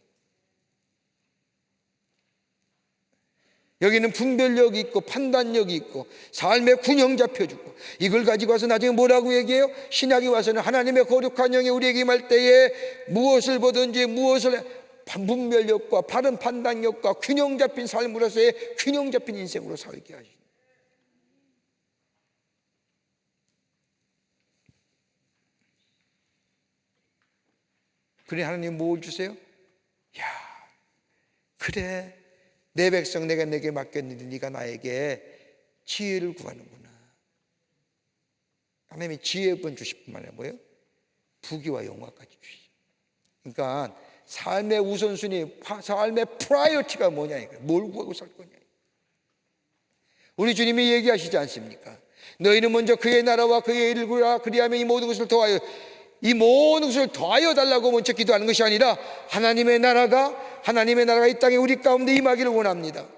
여기는 분별력이 있고 판단력이 있고 삶의 균형 잡혀주고, 이걸 가지고 와서 나중에 뭐라고 얘기해요? 신약에 와서는 하나님의 거룩한 영이 우리에게 임할 때에 무엇을 보든지 무엇을 분별력과 바른 판단력과 균형 잡힌 삶으로서의 균형 잡힌 인생으로 살게 하시는. 그래, 하나님 뭘 주세요? 야, 그래, 내 백성 내가 내게 맡겼는데 네가 나에게 지혜를 구하는구나. 하나님이 지혜분 주실 뿐만 아니라 뭐예요? 부귀와 영화까지 주시죠. 그러니까 삶의 우선순위, 삶의 프라이어티가 뭐냐, 뭘 구하고 살 거냐. 우리 주님이 얘기하시지 않습니까? 너희는 먼저 그의 나라와 그의 일을 구하라. 그리하면 이 모든 것을 더하여, 이 모든 것을 더하여 달라고 먼저 기도하는 것이 아니라 하나님의 나라가 이 땅에 우리 가운데 임하기를 원합니다.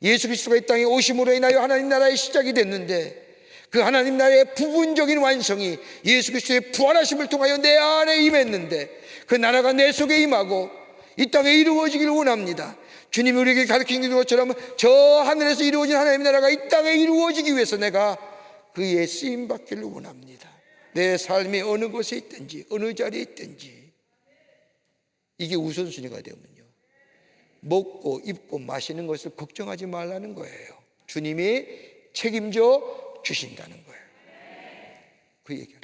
예수 그리스도가 이 땅에 오심으로 인하여 하나님 나라의 시작이 됐는데, 그 하나님 나라의 부분적인 완성이 예수 그리스도의 부활하심을 통하여 내 안에 임했는데, 그 나라가 내 속에 임하고 이 땅에 이루어지기를 원합니다. 주님이 우리에게 가르친 것처럼 저 하늘에서 이루어진 하나님의 나라가 이 땅에 이루어지기 위해서 내가 그의 쓰임 받기를 원합니다. 내 삶이 어느 곳에 있든지 어느 자리에 있든지 이게 우선순위가 되면요, 먹고 입고 마시는 것을 걱정하지 말라는 거예요. 주님이 책임져 주신다는 거예요. 그 얘기는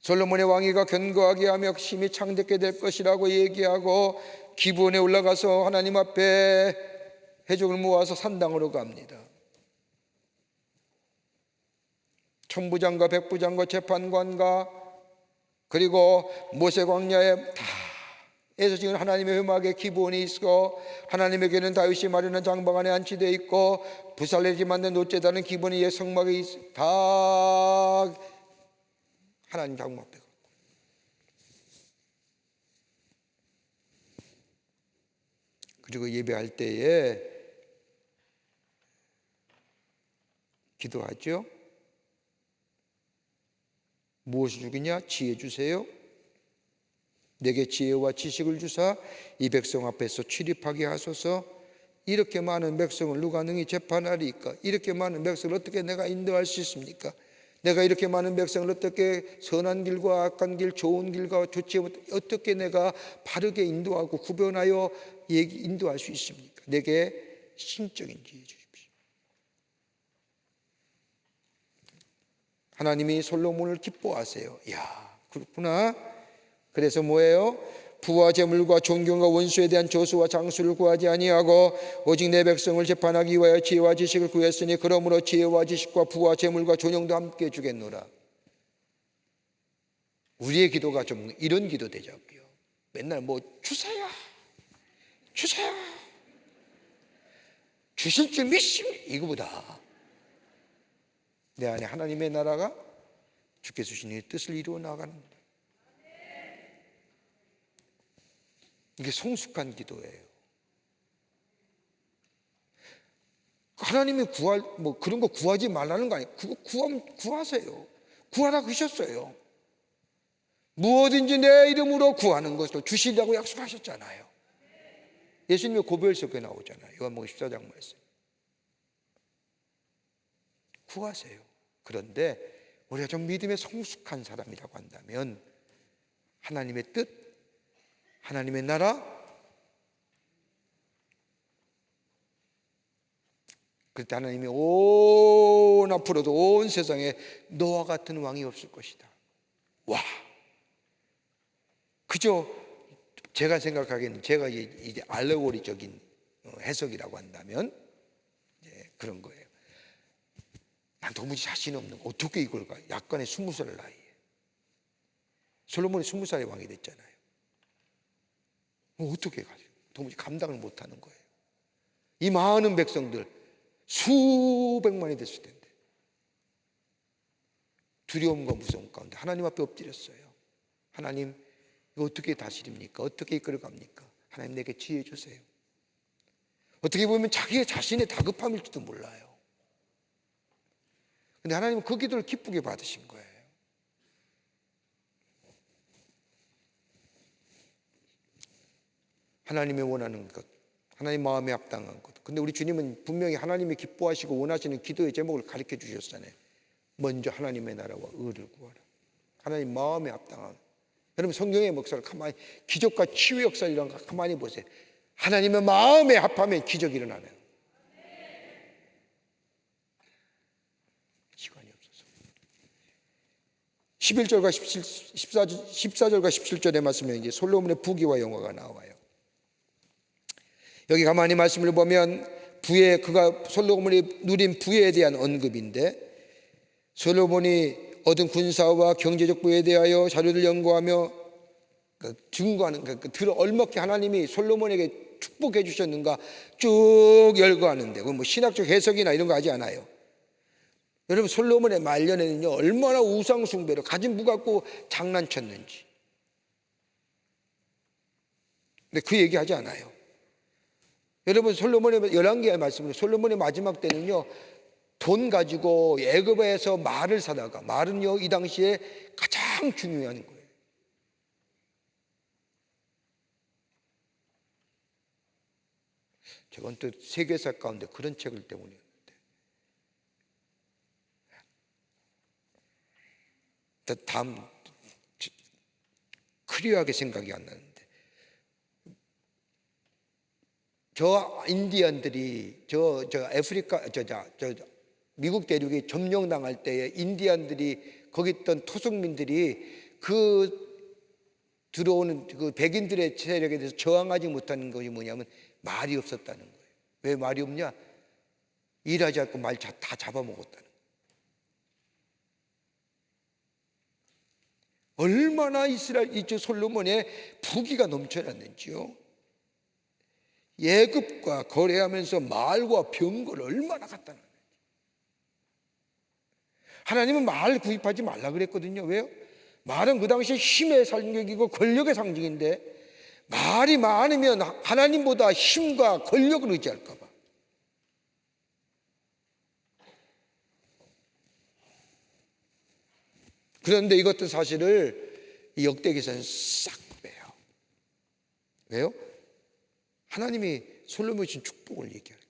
솔로몬의 왕위가 견고하게 하며 심히 창대케 될 것이라고 얘기하고 기브온에 올라가서 하나님 앞에 회족을 모아서 산당으로 갑니다. 천부장과 백부장과 재판관과 그리고 모세 광야에 다 에서 지금 하나님의 회막에 기브온이 있고, 하나님에게는 다윗이 마련한 장막 안에 안치되어 있고, 부살레지 만든 노제단은 기브온의 옛 성막에 있고, 다 하나님 장막 앞에 가고. 그리고 예배할 때에 기도하죠. 무엇을 주기냐? 지혜 주세요. 내게 지혜와 지식을 주사 이 백성 앞에서 출입하게 하소서. 이렇게 많은 백성을 누가 능히 재판하리까? 이렇게 많은 백성을 어떻게 내가 인도할 수 있습니까? 내가 이렇게 많은 백성을 어떻게 선한 길과 악한 길, 좋은 길과 좋지 못한 어떻게 내가 바르게 인도하고 구별하여 인도할 수 있습니까? 내게 신적인 지혜 주십시오. 하나님이 솔로몬을 기뻐하세요. 이야, 그렇구나. 그래서 뭐예요? 부와 재물과 존경과 원수에 대한 저수와 장수를 구하지 아니하고 오직 내 백성을 재판하기 위하여 지혜와 지식을 구했으니 그러므로 지혜와 지식과 부와 재물과 존영도 함께 주겠노라. 우리의 기도가 좀 이런 기도 되자고요. 맨날 뭐 주세요, 주세요, 주실 줄 믿습니다. 이거보다 내 안에 하나님의 나라가 주께서 주신 이 뜻을 이루어 나가는 거예요. 이게 성숙한 기도예요. 하나님이 뭐 그런 거 구하지 말라는 거 아니에요. 그거 구하세요. 구하라 그러셨어요. 무엇인지 내 이름으로 구하는 것을 주시려고 약속하셨잖아요. 예수님의 고별서 그게 나오잖아요. 요한복음 14장 말씀. 구하세요. 그런데 우리가 좀 믿음의 성숙한 사람이라고 한다면 하나님의 뜻, 하나님의 나라, 그때 하나님이 온 앞으로도 온 세상에 너와 같은 왕이 없을 것이다. 와, 그저 제가 생각하기에는 제가 이제 알레고리적인 해석이라고 한다면 그런 거예요. 난 도무지 자신 없는 거. 어떻게 이걸 가? 약간의 20살 나이에 솔로몬이 20살의 왕이 됐잖아요. 어떻게 가죠? 도무지 감당을 못하는 거예요. 이 많은 백성들 수백만이 됐을 텐데 두려움과 무서움 가운데 하나님 앞에 엎드렸어요. 하나님, 이거 어떻게 다스립니까? 어떻게 이끌어갑니까? 하나님, 내게 지혜 주세요. 어떻게 보면 자기의 자신의 다급함일지도 몰라요. 근데 하나님은 그 기도를 기쁘게 받으신 거예요. 하나님이 원하는 것, 하나님 마음에 합당한 것. 근데 우리 주님은 분명히 하나님이 기뻐하시고 원하시는 기도의 제목을 가르쳐 주셨잖아요. 먼저 하나님의 나라와 의를 구하라. 하나님 마음에 합당한. 여러분 성경의 역사를 가만히, 기적과 치유 역사 이런 거 가만히 보세요. 하나님의 마음에 합하면 기적이 일어나는. 시간이 없어서 11절과 14절과 17절의 말씀에 이제 솔로몬의 부귀와 영화가 나와요. 여기 가만히 말씀을 보면 그가 솔로몬이 누린 부에 대한 언급인데, 솔로몬이 얻은 군사와 경제적 부에 대하여 자료를 연구하며 증거하는, 얼마게 하나님이 솔로몬에게 축복해 주셨는가 쭉 열거하는데, 그건 뭐 신학적 해석이나 이런 거 하지 않아요. 여러분 솔로몬의 말년에는요 얼마나 우상숭배로 가진 부 갖고 장난쳤는지, 근데 그 얘기 하지 않아요. 여러분 솔로몬의 열왕기의 말씀으로 솔로몬의 마지막 때는요 돈 가지고 애굽에서 말을 사다가, 말은요 이 당시에 가장 중요한 거예요. 제가 언뜻 세계사 가운데 그런 책을 때문이었는데, 다음 클리어하게 생각이 안 나는데, 저 인디언들이 저 아프리카 미국 대륙에 점령당할 때에 인디언들이 거기 있던 토속민들이 그 들어오는 그 백인들의 세력에 대해서 저항하지 못하는 것이 뭐냐면 말이 없었다는 거예요. 왜 말이 없냐? 일하지 않고 말 다 잡아먹었다는 거예요. 얼마나 이스라엘 이쪽 솔로몬의 부귀가 넘쳐났는지요. 예급과 거래하면서 말과 병거를 얼마나 갖다 놨는지. 하나님은 말 구입하지 말라 그랬거든요. 왜요? 말은 그 당시에 힘의 상징이고 권력의 상징인데, 말이 많으면 하나님보다 힘과 권력을 의지할까 봐. 그런데 이것도 사실을 이 역대기에서는 싹 빼요. 왜요? 하나님이 솔로몬이 준 축복을 얘기하는 거예요.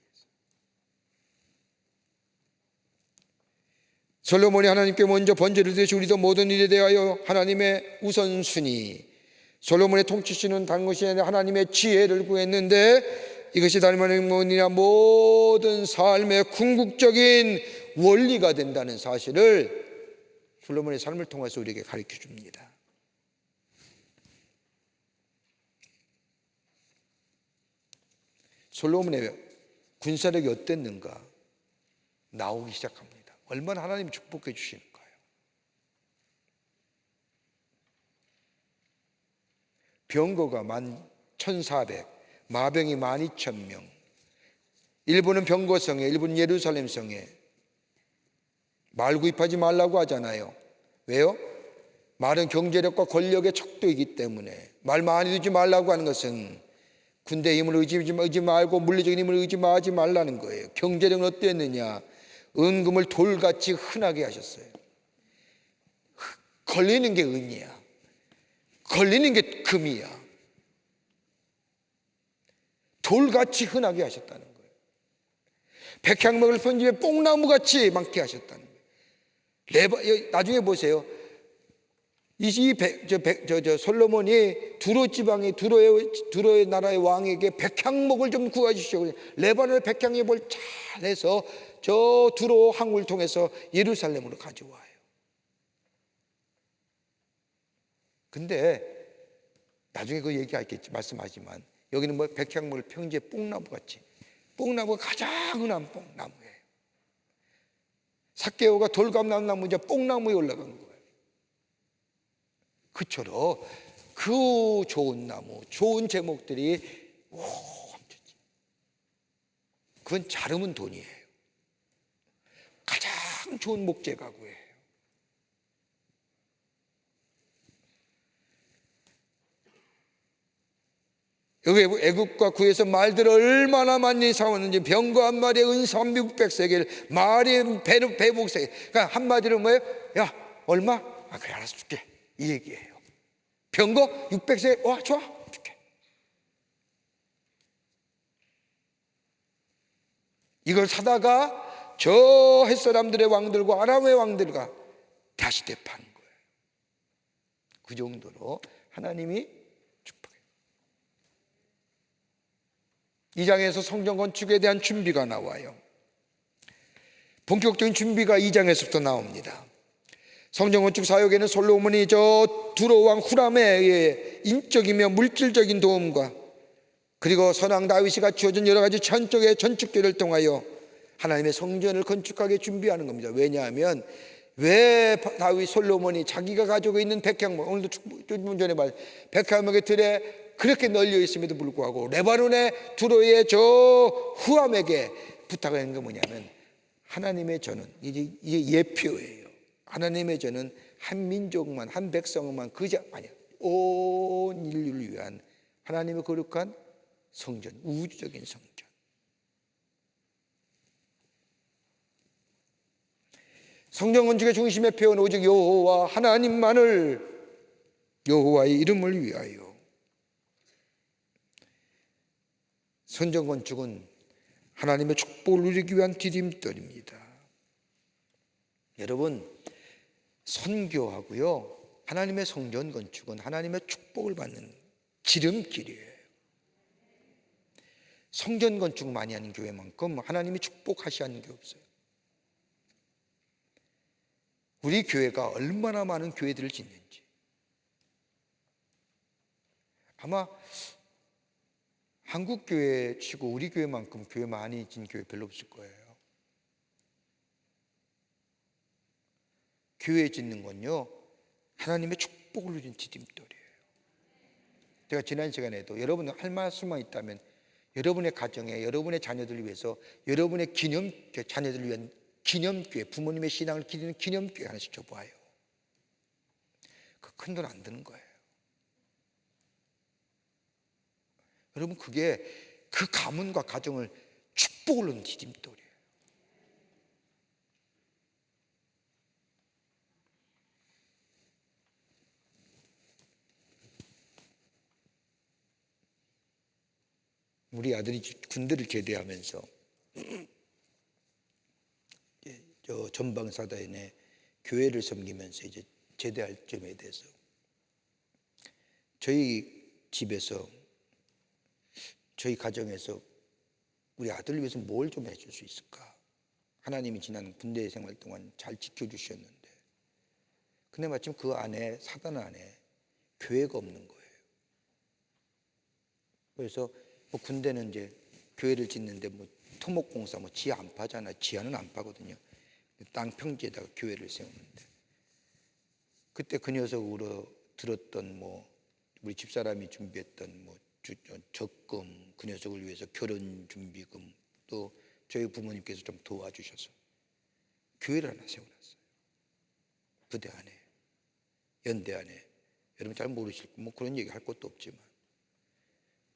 솔로몬이 하나님께 먼저 번제를 드리시 우리도 모든 일에 대하여 하나님의 우선순위, 솔로몬의 통치시는 다른 것이 아니라 하나님의 지혜를 구했는데 이것이 다름 아닌 뭐니라 모든 삶의 궁극적인 원리가 된다는 사실을 솔로몬의 삶을 통해서 우리에게 가르쳐 줍니다. 솔로몬의 군사력이 어땠는가 나오기 시작합니다. 얼마나 하나님이 축복해 주시는가요? 병거가 11,400, 마병이 12,000명. 일본은 병거성에, 일본은 예루살렘성에 말 구입하지 말라고 하잖아요. 왜요? 말은 경제력과 권력의 척도이기 때문에 말 많이 두지 말라고 하는 것은 군대의 힘을 의지하지 말고 물리적인 힘을 의지하지 말라는 거예요. 경제력은 어땠느냐? 은금을 돌같이 흔하게 하셨어요. 걸리는 게 은이야. 걸리는 게 금이야. 돌같이 흔하게 하셨다는 거예요. 백향목을 편집해 뽕나무같이 많게 하셨다는 거예요. 나중에 보세요. 솔로몬이 두로 지방의 두로의 나라의 왕에게 백향목을 좀 구해주시오. 레바논의 백향목을 잘해서 저 두로 항구를 통해서 예루살렘으로 가져와요. 근데 나중에 그 얘기하겠지, 말씀하지만 여기는 뭐 백향목을 평지에 뽕나무같이, 뽕나무가 가장 흔한 뽕나무예요. 삭개오가 돌감나무 이제 뽕나무에 올라간 거예요. 그처럼 그 좋은 나무, 좋은 제목들이 그건 자르면 돈이에요. 가장 좋은 목재 가구예요. 여기 애굽과 구에서 말들을 얼마나 많이 사왔는지, 병거 한 마리에 은 3,600세겔, 말이 배복세겔. 그러니까 한마디로 뭐예요? 야, 얼마? 그래, 알아서 줄게. 이 얘기예요. 병거 600세겔, 와, 좋아, 줄게. 이걸 사다가 저 햇사람들의 왕들과 아람의 왕들과 다시 대파하는 거예요. 그 정도로 하나님이 축복해요. 이 장에서 성전 건축에 대한 준비가 나와요. 본격적인 준비가 2장에서부터 나옵니다. 성전 건축 사역에는 솔로몬이 저 두로 왕 후람의 인적이며 물질적인 도움과 그리고 선왕 다윗이 갖추어진 여러 가지 전적의 전축들을 통하여 하나님의 성전을 건축하게 준비하는 겁니다. 왜냐하면 왜 다윗 솔로몬이 자기가 가지고 있는 백향목, 오늘도 좀 전에 말 백향목의 틀에 그렇게 널려 있음에도 불구하고 레바논의 두로의 저 후암에게 부탁을 한 게 뭐냐면 하나님의 전은 이게 예표예요. 하나님의 전은 한 민족만, 한 백성만 아니야. 온 인류를 위한 하나님의 거룩한 성전, 우주적인 성전. 성전 건축의 중심에 표현 오직 여호와 하나님만을, 여호와의 이름을 위하여. 성전 건축은 하나님의 축복을 누리기 위한 디딤돌입니다. 여러분, 선교하고요, 하나님의 성전 건축은 하나님의 축복을 받는 지름길이에요. 성전 건축 많이 하는 교회만큼 하나님이 축복하시 하는 게 없어요. 우리 교회가 얼마나 많은 교회들을 짓는지 아마 한국 교회 치고 우리 교회만큼 교회 많이 짓는 교회 별로 없을 거예요. 교회 짓는 건요, 하나님의 축복을 누린 디딤돌이에요. 제가 지난 시간에도 여러분 할 말씀만 있다면 여러분의 가정에, 여러분의 자녀들을 위해서, 여러분의 자녀들을 위한 기념교회, 부모님의 신앙을 기리는 기념교회 하나씩 줘봐요. 그 큰 돈 안 드는 거예요. 여러분, 그게 그 가문과 가정을 축복을 넣는 디딤돌이에요. 우리 아들이 군대를 제대하면서 저 전방사단에 교회를 섬기면서 이제 제대할 점에 대해서 저희 집에서, 저희 가정에서 우리 아들을 위해서 뭘 좀 해줄 수 있을까? 하나님이 지난 군대 생활 동안 잘 지켜주셨는데, 근데 마침 그 안에, 사단 안에 교회가 없는 거예요. 그래서 뭐 군대는 이제 교회를 짓는데 뭐 토목공사 뭐 지하 안 파잖아요. 지하는 안 파거든요. 땅 평지에다가 교회를 세우는데, 그때 그 녀석으로 들었던 뭐 우리 집사람이 준비했던 뭐 적금, 그 녀석을 위해서 결혼 준비금, 또 저희 부모님께서 좀 도와주셔서 교회를 하나 세워놨어요. 부대 안에, 연대 안에. 여러분 잘 모르실 뭐 그런 얘기 할 것도 없지만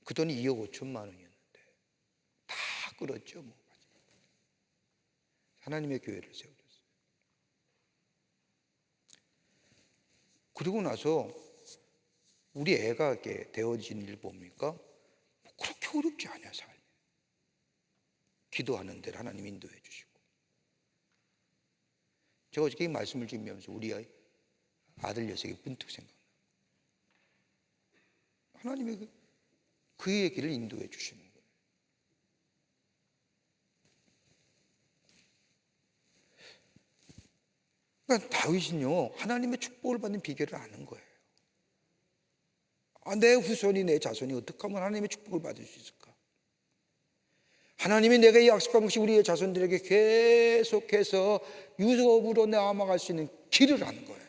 그 돈이 2억 5천만 원이었는데 다 끌었죠. 뭐 하나님의 교회를 세워줬어요. 그리고 나서 우리 애가 이렇게 되어진 일 보니까 그렇게 어렵지 않아요. 삶이. 기도하는 대로 하나님 인도해 주시고, 제가 어저께 이 말씀을 준비하면서 우리 아들 녀석이 문득 생각나요. 하나님의 그의 길을 인도해 주시는 거예요. 그러니까 다윗은요, 하나님의 축복을 받는 비결을 아는 거예요. 내 후손이, 내 자손이 어떻게 하면 하나님의 축복을 받을 수 있을까? 하나님이 내가 약속한 것이 우리의 자손들에게 계속해서 유업으로 남아갈 수 있는 길을 아는 거예요.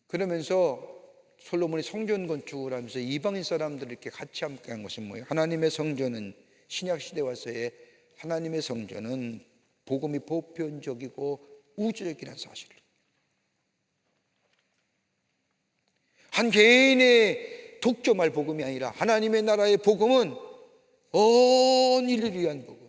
그러면서 솔로몬이 성전 건축을 하면서 이방인 사람들을 이렇게 같이 함께 한 것은 뭐예요? 하나님의 성전은, 신약 시대 와서의 하나님의 성전은 복음이 보편적이고 우주적이라는 사실을, 한 개인의 독점할 복음이 아니라 하나님의 나라의 복음은 온 인류를 위한 복음.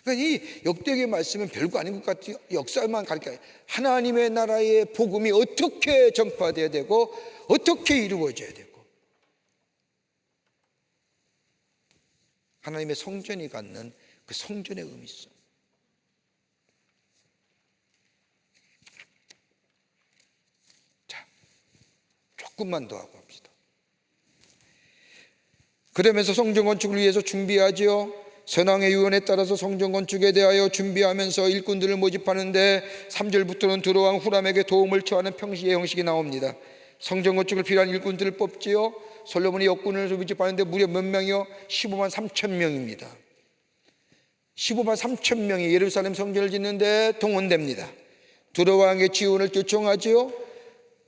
그러니까 이 역대기의 말씀은 별거 아닌 것 같아요. 역사만 가르쳐요. 하나님의 나라의 복음이 어떻게 전파되어야 되고 어떻게 이루어져야 되고, 하나님의 성전이 갖는 그 성전의 의미성. 자, 조금만 더 하고 합시다. 그러면서 성전 건축을 위해서 준비하지요. 선왕의 유언에 따라서 성전 건축에 대하여 준비하면서 일꾼들을 모집하는데 3절부터는 들어왕 후람에게 도움을 청하는 평시의 형식이 나옵니다. 성전 건축을 필요한 일꾼들을 뽑지요. 솔로몬이 역군을 모집하는데 무려 몇 명이요? 15만 3천 명입니다. 15만 3천 명이 예루살렘 성전을 짓는데 동원됩니다. 두로왕의 지원을 요청하지요.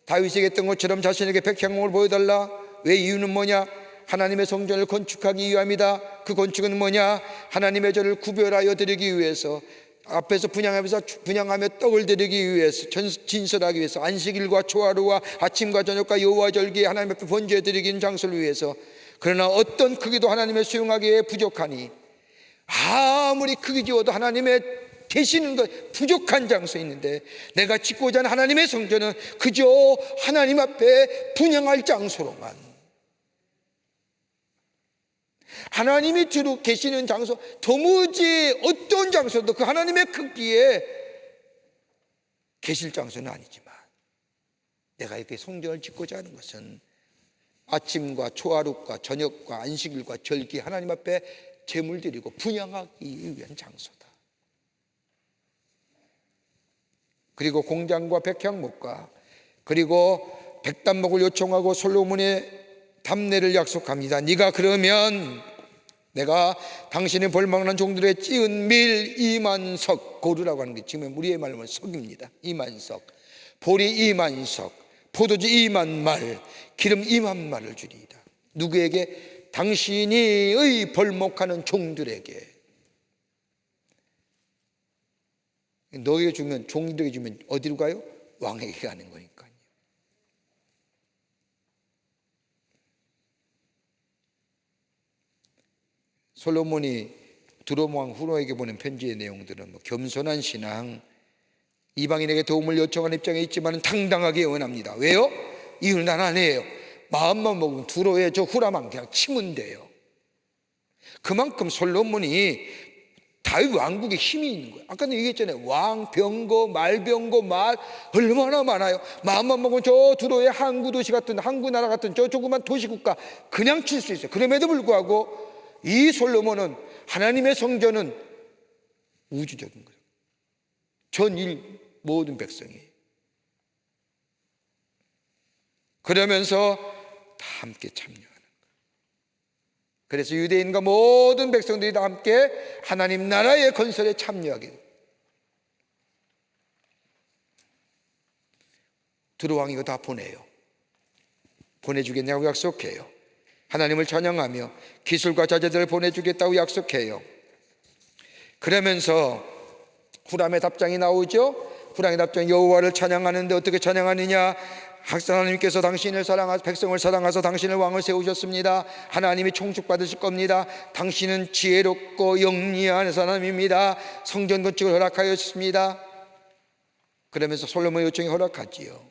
다윗에게 했던 것처럼 자신에게 백향목을 보여달라. 왜? 이유는 뭐냐? 하나님의 성전을 건축하기 위함이다. 그 건축은 뭐냐? 하나님의 전을 구별하여 드리기 위해서, 앞에서 분향하며 떡을 드리기 위해서, 진설하기 위해서, 안식일과 초하루와 아침과 저녁과 여호와 절기에 하나님 앞에 번제해 드리기는 장소를 위해서. 그러나 어떤 크기도 하나님의 수용하기에 부족하니, 아무리 크게 지어도 하나님의 계시는 것 부족한 장소에 있는데, 내가 짓고자 하는 하나님의 성전은 그저 하나님 앞에 분향할 장소로만, 하나님이 주로 계시는 장소, 도무지 어떤 장소도 그 하나님의 크기에 계실 장소는 아니지만, 내가 이렇게 성전을 짓고자 하는 것은 아침과 초하루과 저녁과 안식일과 절기 하나님 앞에 제물 드리고 분향하기 위한 장소다. 그리고 공장과 백향목과 그리고 백단목을 요청하고 솔로몬의 담례를 약속합니다. 네가 그러면 내가 당신의 볼망난 종들의 찌은 밀 2만 석, 고루라고 하는 게 지금 우리의 말로 석입니다. 2만 석, 보리 2만 석, 포도주 2만 말, 기름 2만 말을 주리이다. 누구에게? 당신이 벌목하는 종들에게. 너에게 주면, 종들에게 주면 어디로 가요? 왕에게 가는 거니까요. 솔로몬이 두로왕 후로에게 보낸 편지의 내용들은 뭐 겸손한 신앙, 이방인에게 도움을 요청하는 입장에 있지만 당당하게 원합니다. 왜요? 이유는 난 아니에요. 마음만 먹으면 두로의 저 후라만 그냥 치면 돼요. 그만큼 솔로몬이 다윗 왕국에 힘이 있는 거예요. 아까도 얘기했잖아요. 왕, 병거, 말병거, 말 얼마나 많아요. 마음만 먹으면 저 두로의 항구 도시 같은, 항구 나라 같은 저 조그만 도시국가 그냥 칠 수 있어요. 그럼에도 불구하고 이 솔로몬은 하나님의 성전은 우주적인 거예요. 전일 모든 백성이. 그러면서 다 함께 참여하는 거예요. 그래서 유대인과 모든 백성들이 다 함께 하나님 나라의 건설에 참여하게 돼요. 두로왕이 이거 다 보내요. 보내주겠냐고 약속해요. 하나님을 찬양하며 기술과 자재들을 보내주겠다고 약속해요. 그러면서 후람의 답장이 나오죠. 후람의 답장, 여호와를 찬양하는데 어떻게 찬양하느냐? 하나님께서 당신을 사랑하사 백성을 사랑하사 당신을 왕을 세우셨습니다. 하나님이 총축받으실 겁니다. 당신은 지혜롭고 영리한 사람입니다. 성전 건축을 허락하였습니다. 그러면서 솔로몬의 요청이 허락하지요.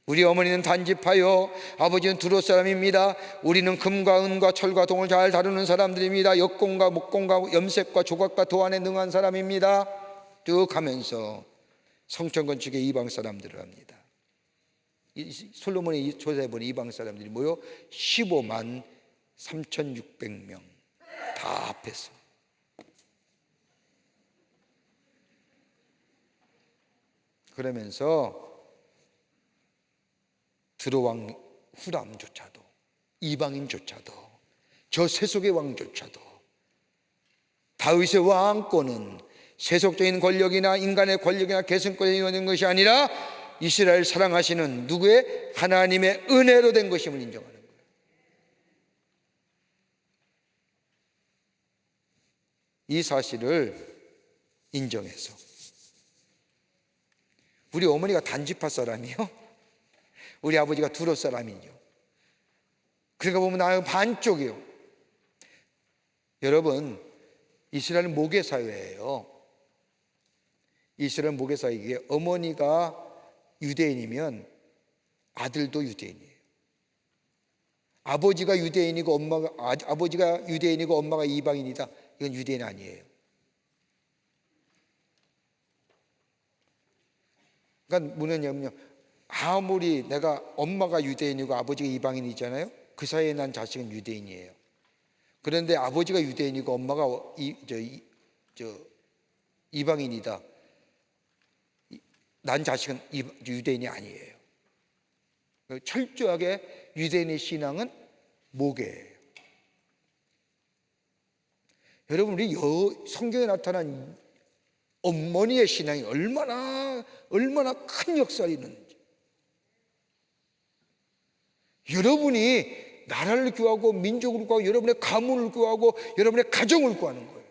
우리 어머니는 단지파요, 아버지는 두로 사람입니다. 우리는 금과 은과 철과 동을 잘 다루는 사람들입니다. 역공과 목공과 염색과 조각과 도안에 능한 사람입니다. 쭉 하면서 성전 건축에 이방 사람들을 합니다. 솔로몬이 조사해보니 이방 사람들이 모여 15만 3,600명 다 합해서. 그러면서 두로왕 후람조차도, 이방인조차도, 저 세속의 왕조차도 다윗의 왕권은 세속적인 권력이나 인간의 권력이나 계승권에 있는 것이 아니라 이스라엘 사랑하시는 누구의? 하나님의 은혜로 된 것임을 인정하는 거예요. 이 사실을 인정해서 우리 어머니가 단지파 사람이요, 우리 아버지가 두로 사람이죠. 그러니까 보면 나 반쪽이요. 여러분, 이스라엘은 모계 사회예요. 이스라엘 모계 사회에 어머니가 유대인이면 아들도 유대인이에요. 아버지가 유대인이고 아버지가 유대인이고 엄마가 이방인이다. 이건 유대인 아니에요. 그러니까 뭐냐면요, 아무리 내가 엄마가 유대인이고 아버지가 이방인이잖아요. 그 사이에 난 자식은 유대인이에요. 그런데 아버지가 유대인이고 엄마가 이방인이다. 난 자식은 유대인이 아니에요. 철저하게 유대인의 신앙은 모계예요. 여러분, 우리 성경에 나타난 어머니의 신앙이 얼마나 큰 역사를 있는지. 여러분이 나라를 구하고 민족을 구하고 여러분의 가문을 구하고 여러분의 가정을 구하는 거예요.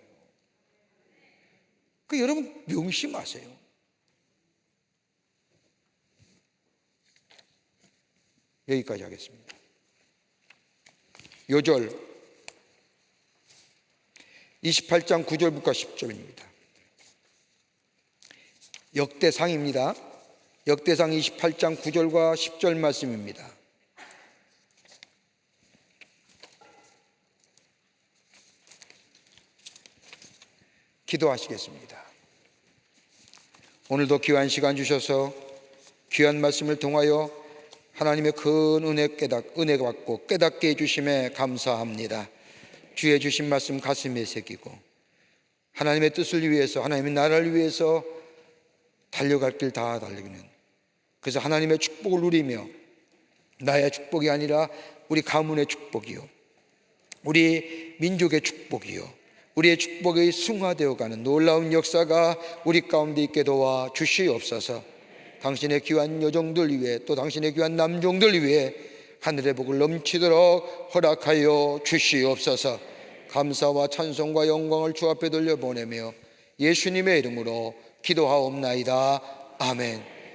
그 여러분 명심하세요. 여기까지 하겠습니다. 요절 28장 9절부터 10절입니다. 역대상입니다. 역대상 28장 9절과 10절 말씀입니다. 기도하시겠습니다. 오늘도 귀한 시간 주셔서 귀한 말씀을 통하여 하나님의 큰 은혜 받고 깨닫게 해주심에 감사합니다. 주의 주신 말씀 가슴에 새기고 하나님의 뜻을 위해서, 하나님의 나라를 위해서 달려갈 길 다 달리는, 그래서 하나님의 축복을 누리며 나의 축복이 아니라 우리 가문의 축복이요, 우리 민족의 축복이요, 우리의 축복이 승화되어가는 놀라운 역사가 우리 가운데 있게 도와 주시옵소서. 당신의 귀한 여종들 위해, 또 당신의 귀한 남종들 위해 하늘의 복을 넘치도록 허락하여 주시옵소서. 감사와 찬송과 영광을 주 앞에 돌려보내며 예수님의 이름으로 기도하옵나이다. 아멘.